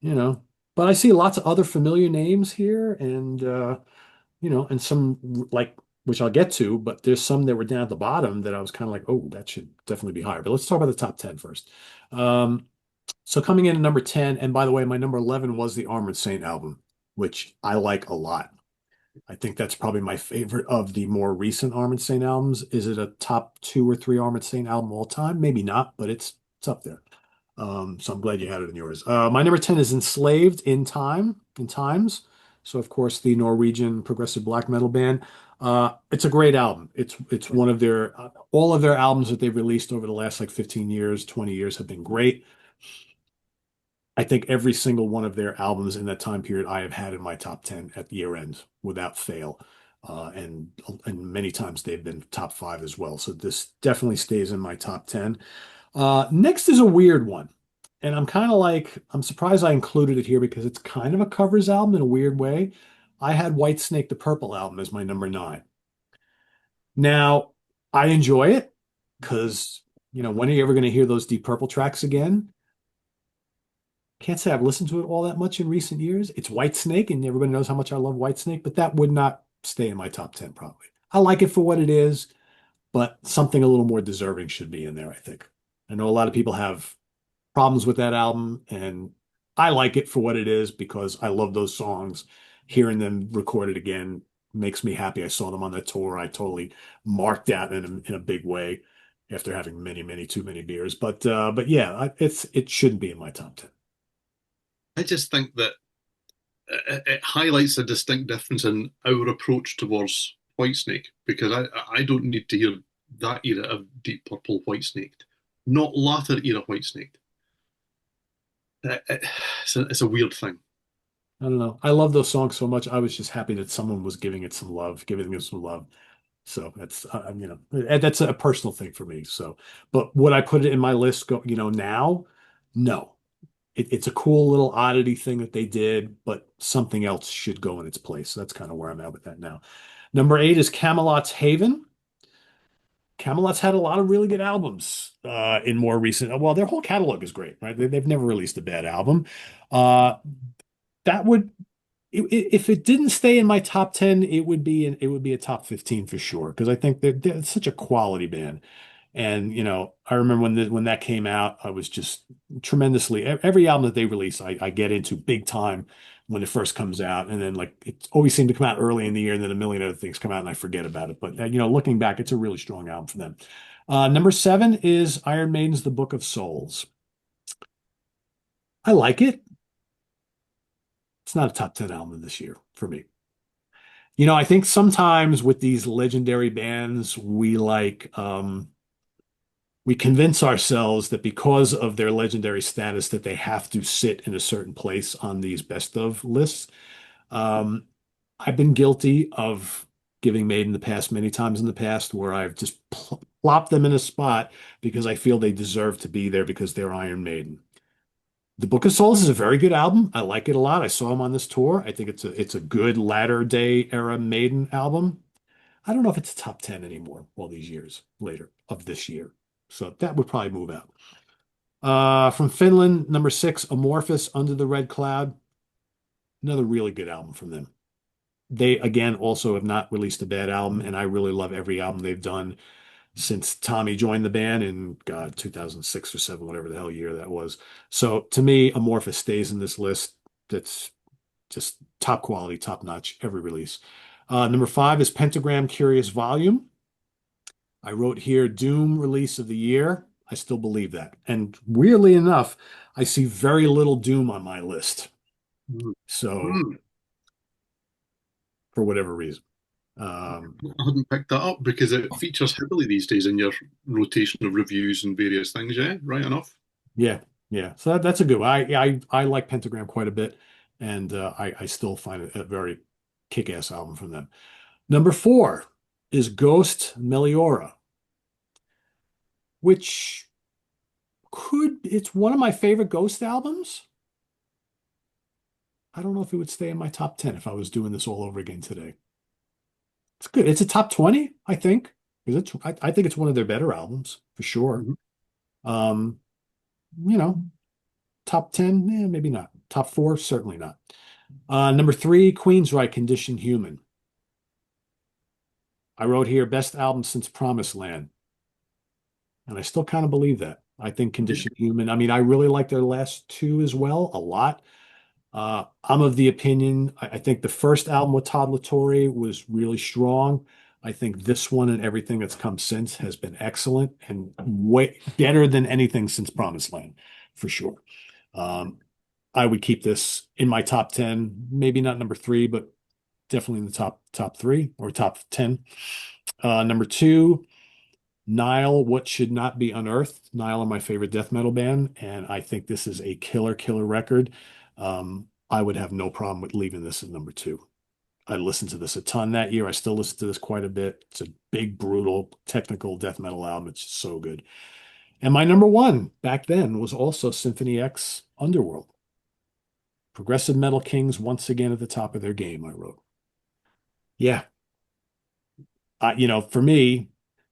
you know. But I see lots of other familiar names here, and and some like which I'll get to, but there's some that were down at the bottom that I was kind of like, oh, that should definitely be higher. But let's talk about the top 10 first. So coming in at number 10, and by the way, my number 11 was the Armored Saint album, which I like a lot. I think that's probably my favorite of the more recent Armored Saint albums. Is it a top two or three Armored Saint album all time? Maybe not, but it's up there. So I'm glad you had it in yours. My number 10 is Enslaved in Times. So of course the Norwegian progressive black metal band. It's a great album. It's one of their all of their albums that they've released over the last like 15 years, 20 years have been great. I think every single one of their albums in that time period I have had in my top 10 at year end without fail. And many times they've been top five as well. So this definitely stays in my top 10. Next is a weird one. And I'm kind of like, I'm surprised I included it here because it's kind of a covers album in a weird way. I had Whitesnake, the Purple album, as my number nine. Now, I enjoy it because, when are you ever going to hear those Deep Purple tracks again? Can't say I've listened to it all that much in recent years. It's Whitesnake, and everybody knows how much I love Whitesnake, but that would not stay in my top 10 probably. I like it for what it is, but something a little more deserving should be in there, I think. I know a lot of people have problems with that album, and I like it for what it is because I love those songs. Hearing them recorded again makes me happy. I saw them on the tour. I totally marked that in a big way after having many too many beers. But yeah, it shouldn't be in my top 10. I just think that it highlights a distinct difference in our approach towards Whitesnake because I don't need to hear that era of Deep Purple Whitesnake, not latter era Whitesnake. It's a weird thing. I don't know. I love those songs so much. I was just happy that someone was giving it some love, giving it some love. So that's that's a personal thing for me. So, but would I put it in my list? Now, no. It's a cool little oddity thing that they did, but something else should go in its place. So that's kind of where I'm at with that now. Number 8 is Camelot's Haven. Camelot's had a lot of really good albums in more recent. Well, their whole catalog is great, right? They've never released a bad album. Uh, that would if it didn't stay in my top 10, it would be a top 15 for sure because I think they're such a quality band. And I remember when that came out, I was just tremendously every album that they release, I get into big time when it first comes out, and then like it always seemed to come out early in the year, and then a million other things come out, and I forget about it. But looking back, it's a really strong album for them. Number 7 is Iron Maiden's The Book of Souls. I like it. It's not a top 10 album this year for me. I think sometimes with these legendary bands, we convince ourselves that because of their legendary status that they have to sit in a certain place on these best of lists. Um, I've been guilty of giving Maiden the pass many times in the past where I've just plopped them in a spot because I feel they deserve to be there because they're Iron Maiden. The Book of Souls is a very good album. I like it a lot. I saw them on this tour. I think it's a good latter day era Maiden album. I don't know if it's top 10 anymore all these years later of this year. So that would probably move out. From Finland, number 6, Amorphous Under the Red Cloud. Another really good album from them. They, again, also have not released a bad album, and I really love every album they've done since Tommy joined the band in, God, 2006 or 7, whatever the hell year that was. So to me, Amorphous stays in this list. That's just top quality, top notch, every release. Number 5 is Pentagram Curious Volume. I wrote here Doom release of the year. I still believe that. And weirdly enough, I see very little Doom on my list. Mm. So Mm. for whatever reason. I hadn't picked that up because it features heavily these days in your rotation of reviews and various things. Yeah, right enough. Yeah, yeah. So that's a good one. I like Pentagram quite a bit, and I still find it a very kick-ass album from them. Number 4 is Ghost Meliora, which it's one of my favorite Ghost albums. I don't know if it would stay in my top 10 if I was doing this all over again today. It's good. It's a top 20, I think. Because I think it's one of their better albums for sure. Mhm. Um, you know, top 10, maybe not. Top 4, certainly not. Number 3, Queensryche, Condition Human. I wrote here, best album since Promised Land. And I still kind of believe that. I think Yeah. Condition Human, I mean, I really like their last two as well, a lot. I'm of the opinion, I think the first album with Todd Latore was really strong. I think this one and everything that's come since has been excellent and way better than anything since Promised Land, for sure. Um, I would keep this in my top 10, maybe not number 3, but definitely in the top 3 or top 10. Number 2, Nile, What Should Not Be Unearthed. Nile are my favorite death metal band, and I think this is a killer record. I would have no problem with leaving this at number 2. I listened to this a ton that year. I still listen to this quite a bit. It's a big, brutal, technical death metal album. It's just so good. And my number 1 back then was also Symphony X Underworld. Progressive Metal Kings once again at the top of their game, I wrote. Yeah. For me,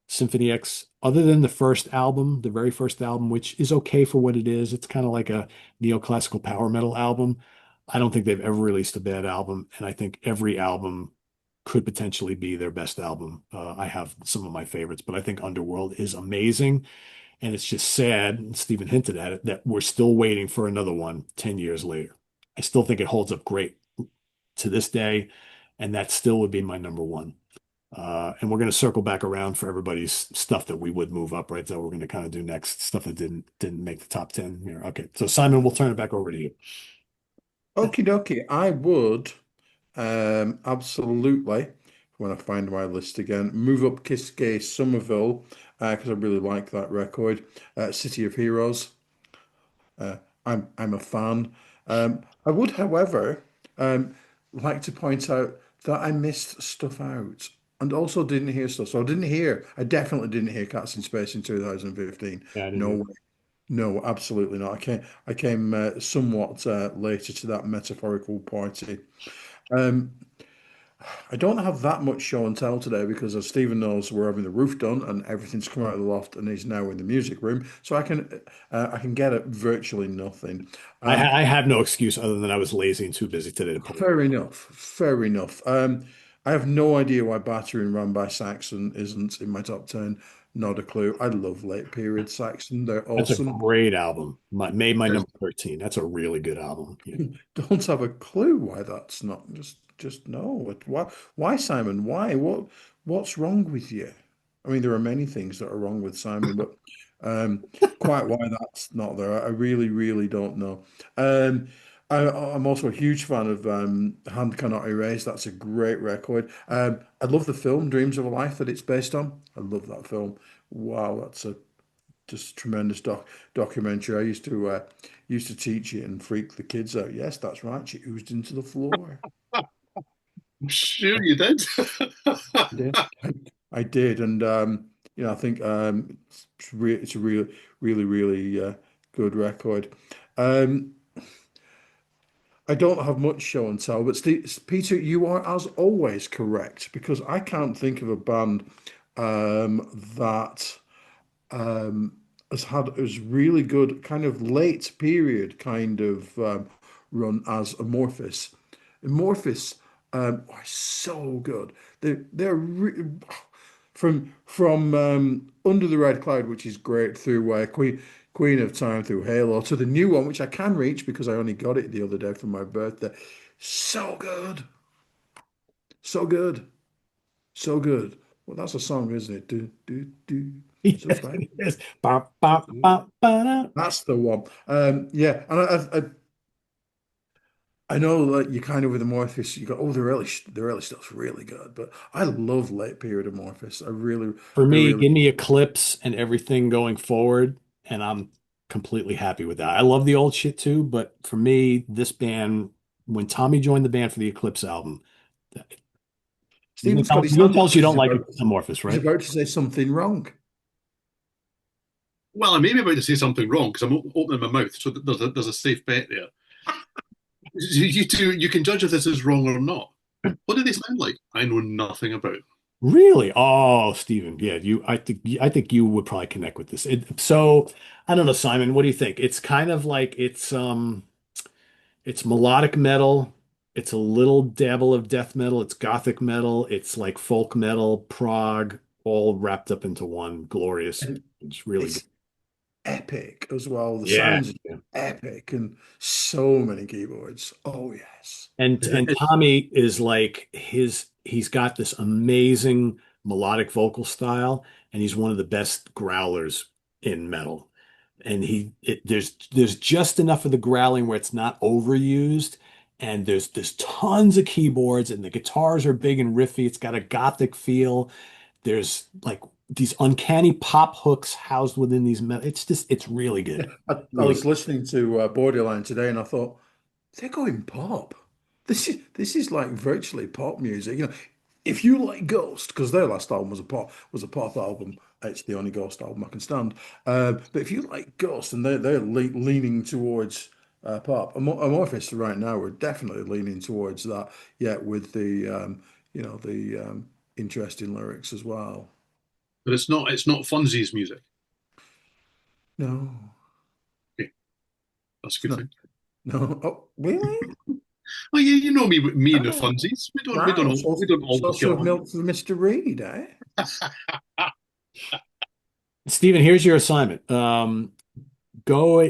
Symphony X, other than the first album, the very first album, which is okay for what it is, it's kind of like a neoclassical power metal album. I don't think they've ever released a bad album, and I think every album could potentially be their best album. I have some of my favorites, but I think Underworld is amazing. And it's just sad, and Stephen hinted at it, that we're still waiting for another one 10 years later. I still think it holds up great to this day, and that still would be my number one. And we're going to circle back around for everybody's stuff that we would move up, right? So we're going to kind of do next stuff that didn't make the top 10 here. Okay. So Simon, we'll turn it back over to you. Okie dokie. I would absolutely, when I find my list again, move up Kiss Gay Somerville because I really like that record. City of Heroes. Uh, I'm a fan. I would, however, like to point out that I missed stuff out and also didn't hear stuff. So I didn't hear. I definitely didn't hear Cats in Space in 2015. Yeah, I No didn't. way. No, absolutely not. I came somewhat later to that metaphorical party. Um, I don't have that much show and tell today because, as Stephen knows, we're having the roof done and everything's come out of the loft and he's now in the music room. So I can get at virtually nothing. Um, I have no excuse other than I was lazy and too busy today to pull it. Fair enough. Fair enough. I have no idea why Battering Ram by Saxon isn't in my top 10. Not a clue. I love late period Saxon. They're That's a awesome. great album. Made my Yes. number 13. That's a really good album. Yeah. Don't have a clue why that's not. Just no. Why Simon? Why? What's wrong with you? I mean, there are many things that are wrong with Simon, but um, quite why that's not there, I really, really don't know. Um, I'm also a huge fan of Hand Cannot Erase. That's a great record. I love the film Dreams of a Life that it's based on. I love that film. Wow, that's a just tremendous documentary. I used to teach it and freak the kids out. Yes, that's right. She oozed into the floor. I'm sure you did. Yeah, I did, and I think it's a really, really, really good record. Um, I don't have much show and tell, but Peter, you are as always correct because I can't think of a band that has had as really good kind of late period kind of run as Amorphis. Amorphis are so good. They're from Under the Red Cloud, which is great, through Queen of Time, through Halo, to the new one, which I can reach because I only got it the other day for my birthday. So good, so good, so good. Well, that's a song, isn't it? Do do do. So Yes, fine. it is. Ba, ba, ba, ba, da. That's the one. Yeah, and I know that you kind of with Amorphis, you go, oh, the early stuff's really good, but I love late period Amorphis. For I me, really. give me Eclipse and everything going forward, and I'm completely happy with that. I love the old shit too, but for me, this band, when Tommy joined the band for the Eclipse album, Stephen's got his you can hand tell up us you because don't like Amorphous, he's right? about to say something wrong. Well, I may be about to say something wrong because I'm opening my mouth, so there's a safe bet there. You two, you can judge if this is wrong or not. What do they sound like? I know nothing about. Really? Oh, Steven, yeah, I think you would probably connect with this. So I don't know, Simon, what do you think? It's kind of like it's melodic metal, it's a little dabble of death metal, it's gothic metal, it's like folk metal, prog, all wrapped up into one glorious. And It's really good. it's epic as well. The Yeah. sounds are epic and so many keyboards. Oh yes. And Tommy is like he's got this amazing melodic vocal style, and he's one of the best growlers in metal. And there's just enough of the growling where it's not overused, and there's tons of keyboards, and the guitars are big and riffy. It's got a gothic feel. There's like these uncanny pop hooks housed within these metal. It's really Yeah, good. I Really was good. listening to Borderline today, and I thought they're going pop. This is like virtually pop music. If you like Ghost, because their last album was a pop album. It's the only Ghost album I can stand. But if you like Ghost, and they're leaning towards pop, Amorphis right now are definitely leaning towards that. Yeah, with the interesting lyrics as well. But it's not Funzies music. No, Okay, that's a it's good not. thing. No. Oh, really? Oh yeah, you know me and the Oh, Funzies. We don't we don't wow. all So, we don't all so, get so on. milk for Mr. Reid, eh? Stephen, here's your assignment. Go.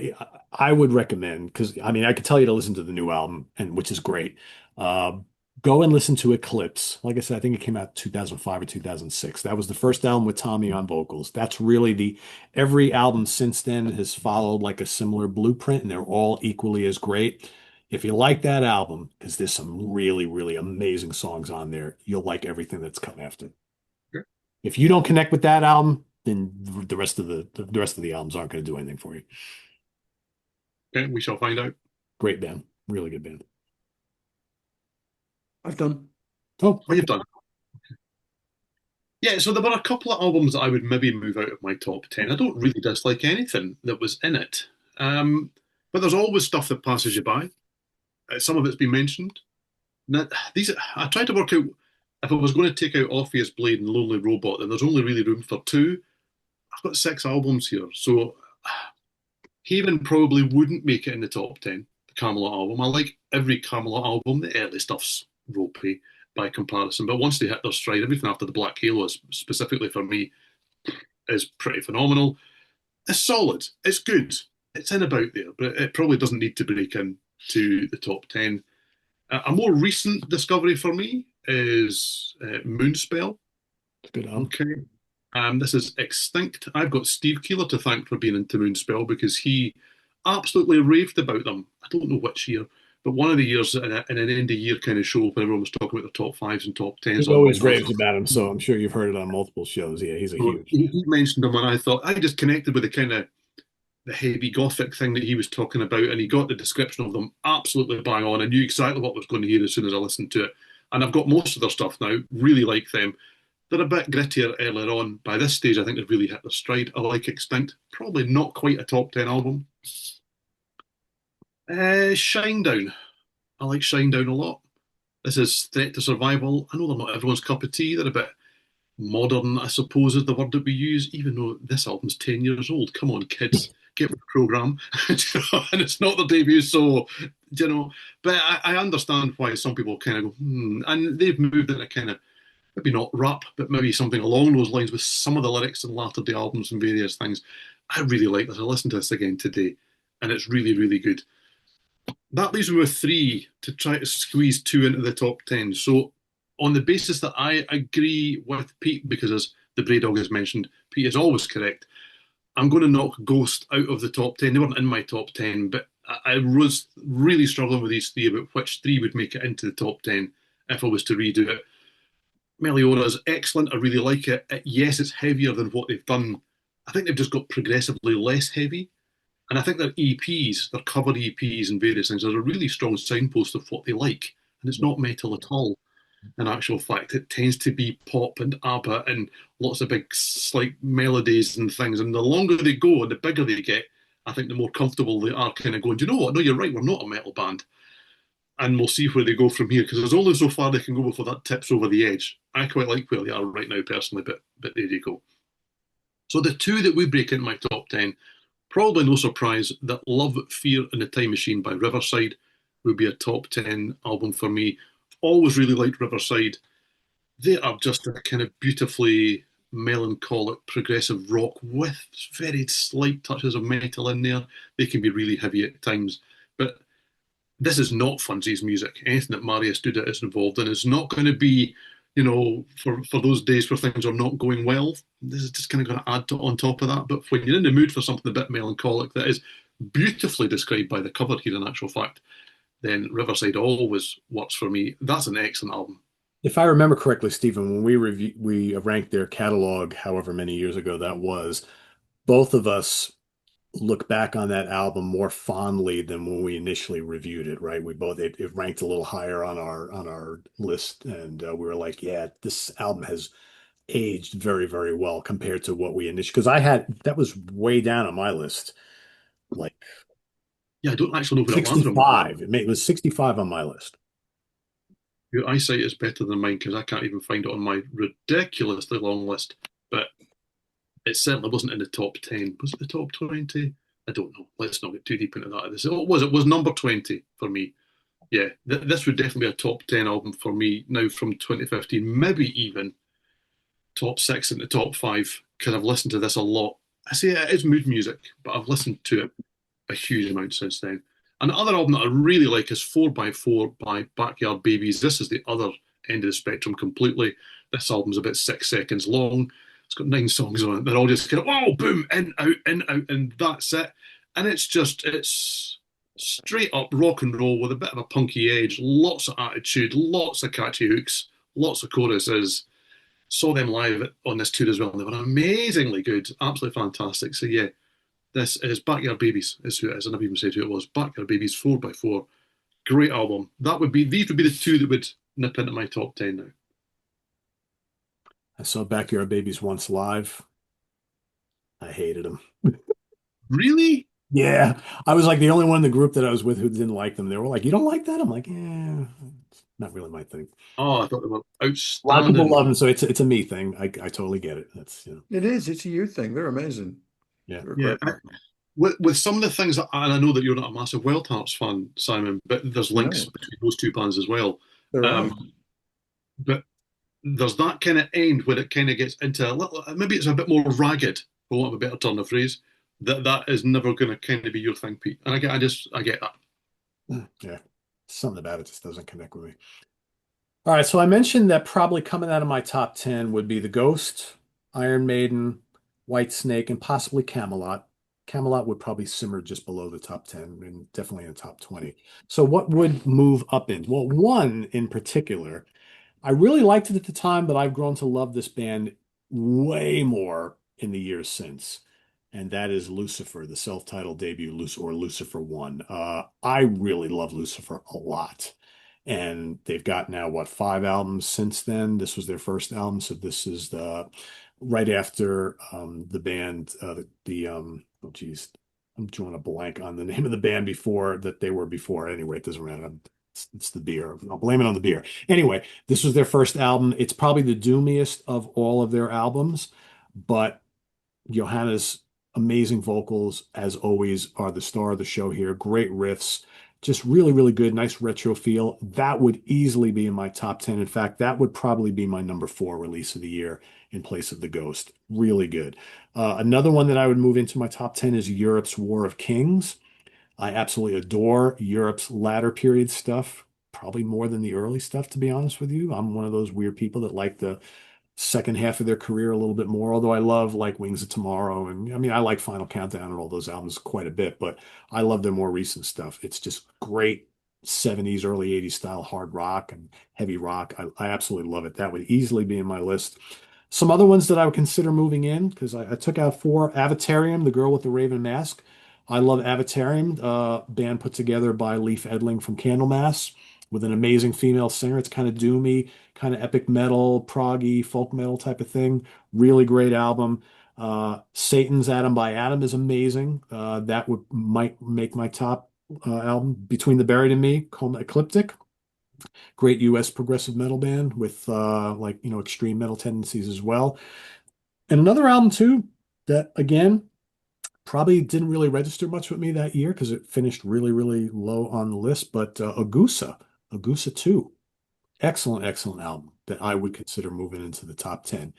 I would recommend because I mean I could tell you to listen to the new album, and which is great. Uh, Go and listen to Eclipse. Like I said, I think it came out 2005 or 2006. That was the first album with Tommy on vocals. That's really the every album since then has followed like a similar blueprint, and they're all equally as great. If you like that album, because there's some really, really amazing songs on there, you'll like everything that's come after. Okay. If you don't connect with that album, then the rest of the rest of the albums aren't going to do anything for you. Okay, we shall find out. Great band, really good band. I've done. Oh, What you've done. Yeah, so there were a couple of albums that I would maybe move out of my top 10. I don't really dislike anything that was in it. But there's always stuff that passes you by. Some of it's been mentioned. Now, I tried to work out if I was going to take out Orpheus Blade and Lonely Robot, then there's only really room for two. I've got 6 albums here, so Haven probably wouldn't make it in the top 10, the Camelot album. I like every Camelot album. The early stuff's ropey by comparison, but once they hit their stride, everything after the Black Halo, specifically for me, is pretty phenomenal. It's solid. It's good. It's in about there, but it probably doesn't need to break in to the top 10. A more recent discovery for me is Moonspell. it's a good album. Okay. This is Extinct. I've got Steve Keeler to thank for being into Moonspell because he absolutely raved about them. I don't know which year, but one of the years in an end of year kind of show when everyone was talking about the top fives and top tens He on always albums. raves about him, so I'm sure you've heard it on multiple shows. Yeah, he's a So huge. he mentioned them, and I thought I just connected with the kind of the heavy gothic thing that he was talking about, and he got the description of them absolutely bang on. I knew exactly what I was going to hear as soon as I listened to it, and I've got most of their stuff now. Really like them. They're a bit grittier earlier on. By this stage, I think they've really hit their stride. I like Extinct. Probably not quite a top 10 album. Shinedown. I like Shinedown a lot. This is Threat to Survival. I know they're not everyone's cup of tea. They're a bit modern, I suppose, is the word that we use, even though this album's 10 years old. Come on, kids, get with the programme. And it's not their debut, so, but I understand why some people kind of go, and they've moved into kind of, maybe not rap, but maybe something along those lines with some of the lyrics in latter day albums and various things. I really like this. I listened to this again today, and it's really, really good. That leaves me with 3 to try to squeeze 2 into the top 10. So, on the basis that I agree with Pete, because as the Bray Dog has mentioned, Pete is always correct, I'm going to knock Ghost out of the top 10. They weren't in my top 10, but I was really struggling with these 3 about which 3 would make it into the top 10 if I was to redo it. Meliora is excellent. I really like it. Yes, it's heavier than what they've done. I think they've just got progressively less heavy. And I think their EPs, their cover EPs and various things, are a really strong signpost of what they like. And it's not metal at all. In actual fact, it tends to be pop and ABBA and lots of big, slight melodies and things. And the longer they go and the bigger they get, I think the more comfortable they are kind of going, do you know what? No, you're right. We're not a metal band. And we'll see where they go from here because there's only so far they can go before that tips over the edge. I quite like where they are right now, personally, but there you go. So the 2 that we break into my top 10, probably no surprise that Love, Fear and the Time Machine by Riverside would be a top 10 album for me. Always really liked Riverside. They are just a kind of beautifully melancholic progressive rock with very slight touches of metal in there. They can be really heavy at times, but this is not Funzy's music. Anything that Marius Duda is involved in is not going to be, for those days where things are not going well. This is just kind of going to add on top of that. But when you're in the mood for something a bit melancholic that is beautifully described by the cover here, in actual fact, then Riverside always works for me. That's an excellent album. If I remember correctly, Stephen, when we ranked their catalog, however many years ago that was, both of us look back on that album more fondly than when we initially reviewed it, right? We both it ranked a little higher on our list, and we were like, yeah, this album has aged very, very well compared to what we initially. Because I had that was way down on my list, like Yeah, I don't actually know where it lands on. 65. It was 65 on my list. Your eyesight is better than mine because I can't even find it on my ridiculously long list. But it certainly wasn't in the top 10. Was it the top 20? I don't know. Let's not get too deep into that. It was number 20 for me. Yeah, this would definitely be a top 10 album for me now from 2015, maybe even top 6 into top 5 because I've listened to this a lot I say it is mood music, but I've listened to it a huge amount since then. And the other album that I really like is 4x4 by Backyard Babies. This is the other end of the spectrum completely. This album's about 6 seconds long. It's got 9 songs on it. They're all just kind of, oh, boom, in, out, and that's it. And it's straight up rock and roll with a bit of a punky edge, lots of attitude, lots of catchy hooks, lots of choruses. Saw them live on this tour as well, and they were amazingly good, absolutely fantastic. So yeah, this is Backyard Babies, is who it is. I never even said who it was. Backyard Babies 4x4. Great album. These would be the two that would nip into my top 10 now. I saw Backyard Babies once live. I hated them. Really? Yeah, I was like the only one in the group that I was with who didn't like them. They were like, "You don't like that?" I'm like, "Yeah, it's not really my thing." Oh, I thought they were A lot of people outstanding. love them, so it's a me thing. I totally get it. That's It is. It's a you thing. They're amazing. yeah. They're a Yeah. great band. With some of the things, and I know that you're not a massive Wild Hearts fan, Simon, but there's links No, between those two bands as well. there are. Um, but there's that kind of end where it kind of gets into a little, maybe it's a bit more ragged, for want of a better turn of phrase. That is never going to kind of be your thing, Pete. And I get that. Yeah, something about it just doesn't connect with me. All right, so I mentioned that probably coming out of my top 10 would be The Ghost, Iron Maiden, White Snake, and possibly Camelot. Camelot would probably simmer just below the top 10 and definitely in the top 20. So what would move up in? Well, one in particular, I really liked it at the time, but I've grown to love this band way more in the years since. And that is Lucifer, the self-titled debut, or Lucifer 1. I really love Lucifer a lot. And they've got now, what, 5 albums since then? This was their first album. So this is the right after the band, oh geez, I'm drawing a blank on the name of the band before that they were before. Anyway, it doesn't matter. It's the beer. I'll blame it on the beer. Anyway, this was their first album. It's probably the doomiest of all of their albums, but Johanna's amazing vocals, as always, are the star of the show here. Great riffs, just really, really good. Nice retro feel. That would easily be in my top 10. In fact, that would probably be my number 4 release of the year in place of The Ghost. Really good. Another one that I would move into my top 10 is Europe's War of Kings. I absolutely adore Europe's latter period stuff, probably more than the early stuff, to be honest with you. I'm one of those weird people that like the second half of their career a little bit more, although I love like Wings of Tomorrow. And I mean, I like Final Countdown and all those albums quite a bit, but I love their more recent stuff. It's just great 70s, early 80s style hard rock and heavy rock. I absolutely love it. That would easily be in my list. Some other ones that I would consider moving in because I took out 4. Avatarium, the girl with the raven mask. I love Avatarium, band put together by Leif Edling from Candlemass with an amazing female singer. It's kind of doomy, kind of epic metal, proggy, folk metal type of thing. Really great album. Satan's Atom by Atom is amazing. That would might make my top album. Between the Buried and Me, Coma Ecliptic. Great US progressive metal band with like extreme metal tendencies as well. And another album too that again probably didn't really register much with me that year because it finished really, really low on the list. But Agusa 2, excellent, excellent album that I would consider moving into the top 10.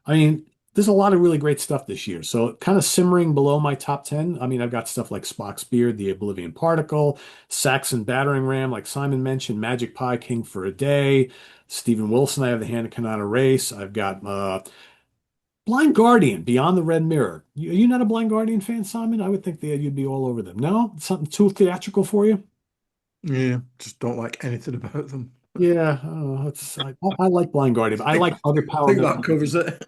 I mean, there's a lot of really great stuff this year. So kind of simmering below my top 10. I mean, I've got stuff like Spock's Beard, The Oblivion Particle, Saxon Battering Ram, like Simon mentioned, Magic Pie King for a Day, Stephen Wilson, I have The Hand of Kanata Race. I've got Blind Guardian, Beyond the Red Mirror. Are you not a Blind Guardian fan, Simon? I would think that you'd be all over them. No? Something too theatrical for you? Yeah, just don't like anything about them. Yeah, oh, I like Blind Guardian, but I like other I power think metal. that covers it.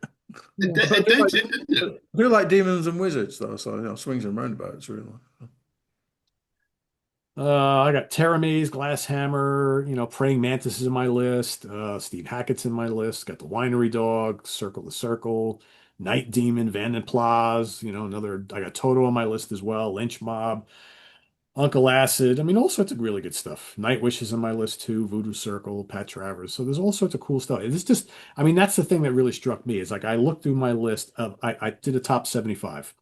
Yeah. I It do did, like, didn't I it? do like demons and wizards though, so swings and roundabouts really. I got Terra Maze, Glass Hammer, Praying Mantis is in my list. Steve Hackett's in my list. Got the Winery Dog, Circle the Circle, Night Demon, Vanden Plas, another. I got Toto on my list as well. Lynch Mob, Uncle Acid. I mean, all sorts of really good stuff. Nightwish is in my list too. Voodoo Circle, Pat Travers. So there's all sorts of cool stuff. It's just, I mean, that's the thing that really struck me is like I looked through my list of, I did a top 75.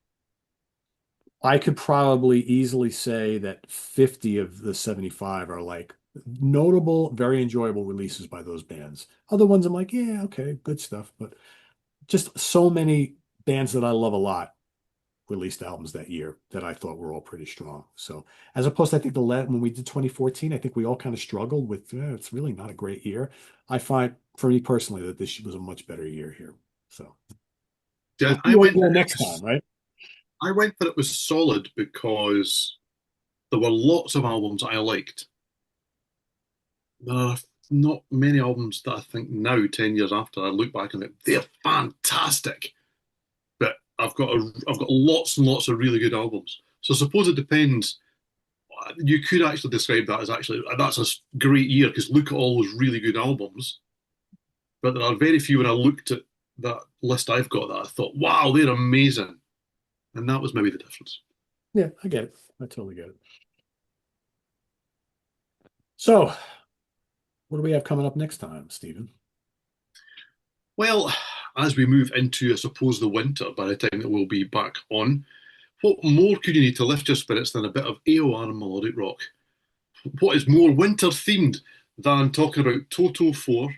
I could probably easily say that 50 of the 75 are like notable, very enjoyable releases by those bands. Other ones I'm like, yeah, okay, good stuff. But just so many bands that I love a lot released albums that year that I thought were all pretty strong. So as opposed to, I think when we did 2014, I think we all kind of struggled with, it's really not a great year. I find for me personally that this was a much better year here. So we'll Yeah, see what we next time, right? I went for it was solid because there were lots of albums I liked. There are not many albums that I think now, 10 years after, I look back and think they're fantastic. But I've got lots and lots of really good albums. So I suppose it depends. You could actually describe that as actually that's a great year because look at all those really good albums. But there are very few when I looked at that list I've got that I thought, wow, they're amazing. And that was maybe the difference. Yeah, I get it. I totally get it. So what do we have coming up next time, Stephen? Well, as we move into, I suppose, the winter, by the time that we'll be back on, what more could you need to lift your spirits than a bit of AOR and melodic rock? What is more winter themed than talking about Toto 4,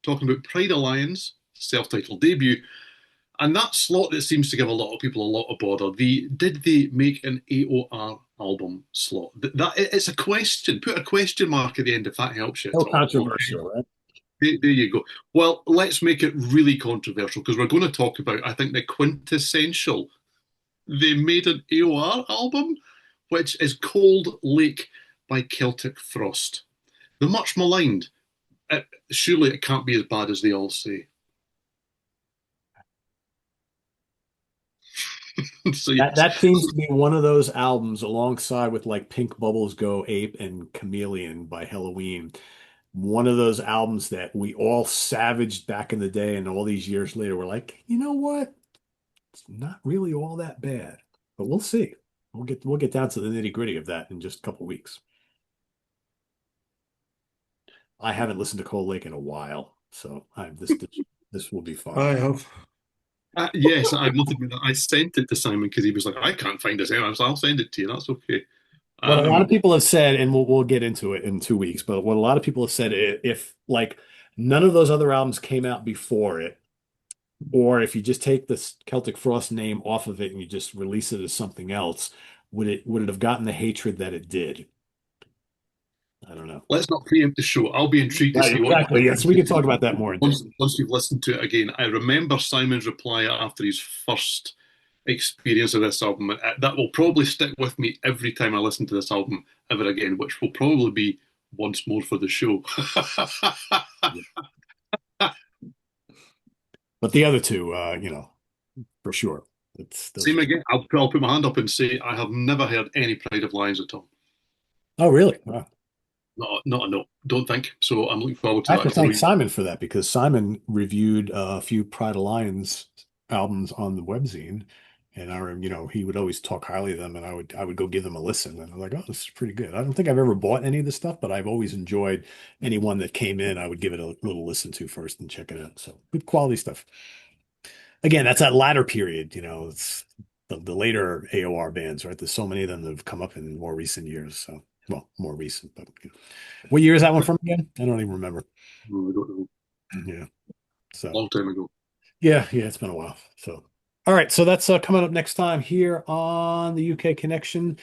talking about Pride Alliance, self titled debut, and that slot that seems to give a lot of people a lot of bother. Did they make an AOR album slot? It's a question. Put a question mark at the end if that helps you No at all. controversial, right? There you go. Well, let's make it really controversial because we're going to talk about, I think, the quintessential. They made an AOR album, which is Cold Lake by Celtic Frost. The much maligned. Surely it can't be as bad as they all say. So That yes, that seems to be one of those albums alongside with like Pink Bubbles Go Ape and Chameleon by Halloween. One of those albums that we all savaged back in the day, and all these years later, we're like, you know what? It's not really all that bad. But we'll see. We'll get down to the nitty-gritty of that in just a couple weeks. I haven't listened to Cold Lake in a while, so this will be fun. I have. yes, I must admit that I sent it to Simon because he was like, I can't find this anywhere. I was like, I'll send it to you. That's okay. What a lot of Um, people have said, and we'll get into it in 2 weeks, but what a lot of people have said, if like none of those other albums came out before it, or if you just take this Celtic Frost name off of it and you just release it as something else, would it have gotten the hatred that it did? I don't know. let's not preempt the show. I'll be intrigued to Right, see what you exactly. Yes, we can talk about that more in depth. once you've listened to it again. I remember Simon's reply after his first experience of this album. That will probably stick with me every time I listen to this album ever again, which will probably be once more for the show. But the other two, for sure. It's those. Same again. I'll put my hand up and say I have never heard any Pride of Lions at all. Oh, really? Wow. Not a no. Don't think. So I'm looking forward I to have that to as the thank week. Simon for that because Simon reviewed a few Pride Alliance albums on the webzine, and he would always talk highly of them, and I would go give them a listen, and I'm like, oh, this is pretty good. I don't think I've ever bought any of this stuff, but I've always enjoyed anyone that came in. I would give it a little listen to first and check it out. So good quality stuff. Again, that's that latter period. It's the later AOR bands, right? There's so many of them that have come up in more recent years. So, well, more recent, but what year is that one from again? I don't even remember. I don't know. Yeah. So Long time ago. yeah, it's been a while. So all right, so that's coming up next time here on the UK Connection.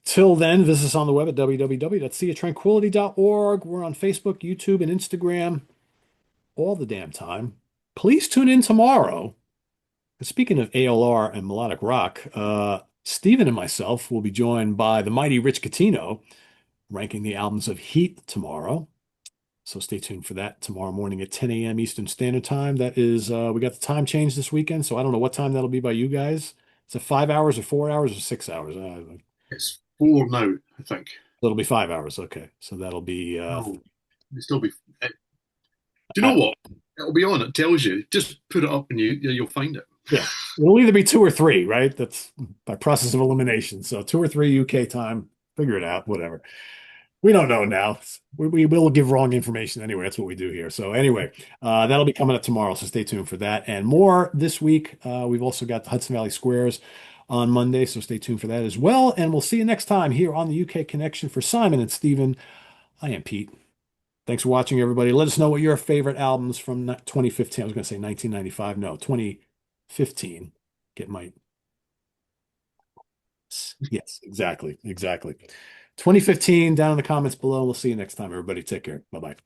Till then, visit us on the web at www.seatranquility.org. We're on Facebook, YouTube, and Instagram all the damn time. Please tune in tomorrow. Speaking of ALR and melodic rock, Stephen and myself will be joined by the mighty Rich Catino, ranking the albums of Heat tomorrow. So stay tuned for that tomorrow morning at 10 a.m. Eastern Standard Time. That is, we got the time change this weekend, so I don't know what time that'll be by you guys. Is it 5 hours or 4 hours or 6 hours? It's 4 now, I think. It'll be 5 hours. Okay, so that'll be No, it'll still be. Do you uh, know what? It'll be on. It tells you. Just put it up and you'll find it. yeah. It'll either be 2 or 3, right? That's by process of elimination. So 2 or 3 UK time. Figure it out. Whatever. We don't know now. We will give wrong information anyway. That's what we do here. So anyway, that'll be coming up tomorrow. So stay tuned for that and more this week. We've also got the Hudson Valley Squares on Monday. So stay tuned for that as well. And we'll see you next time here on the UK Connection. For Simon and Stephen, I am Pete. Thanks for watching, everybody. Let us know what your favorite albums from 2015. I was going to say 1995. No, 2015. Get my Yes, exactly. 2015 down in the comments below. We'll see you next time, everybody. Take care. Bye bye.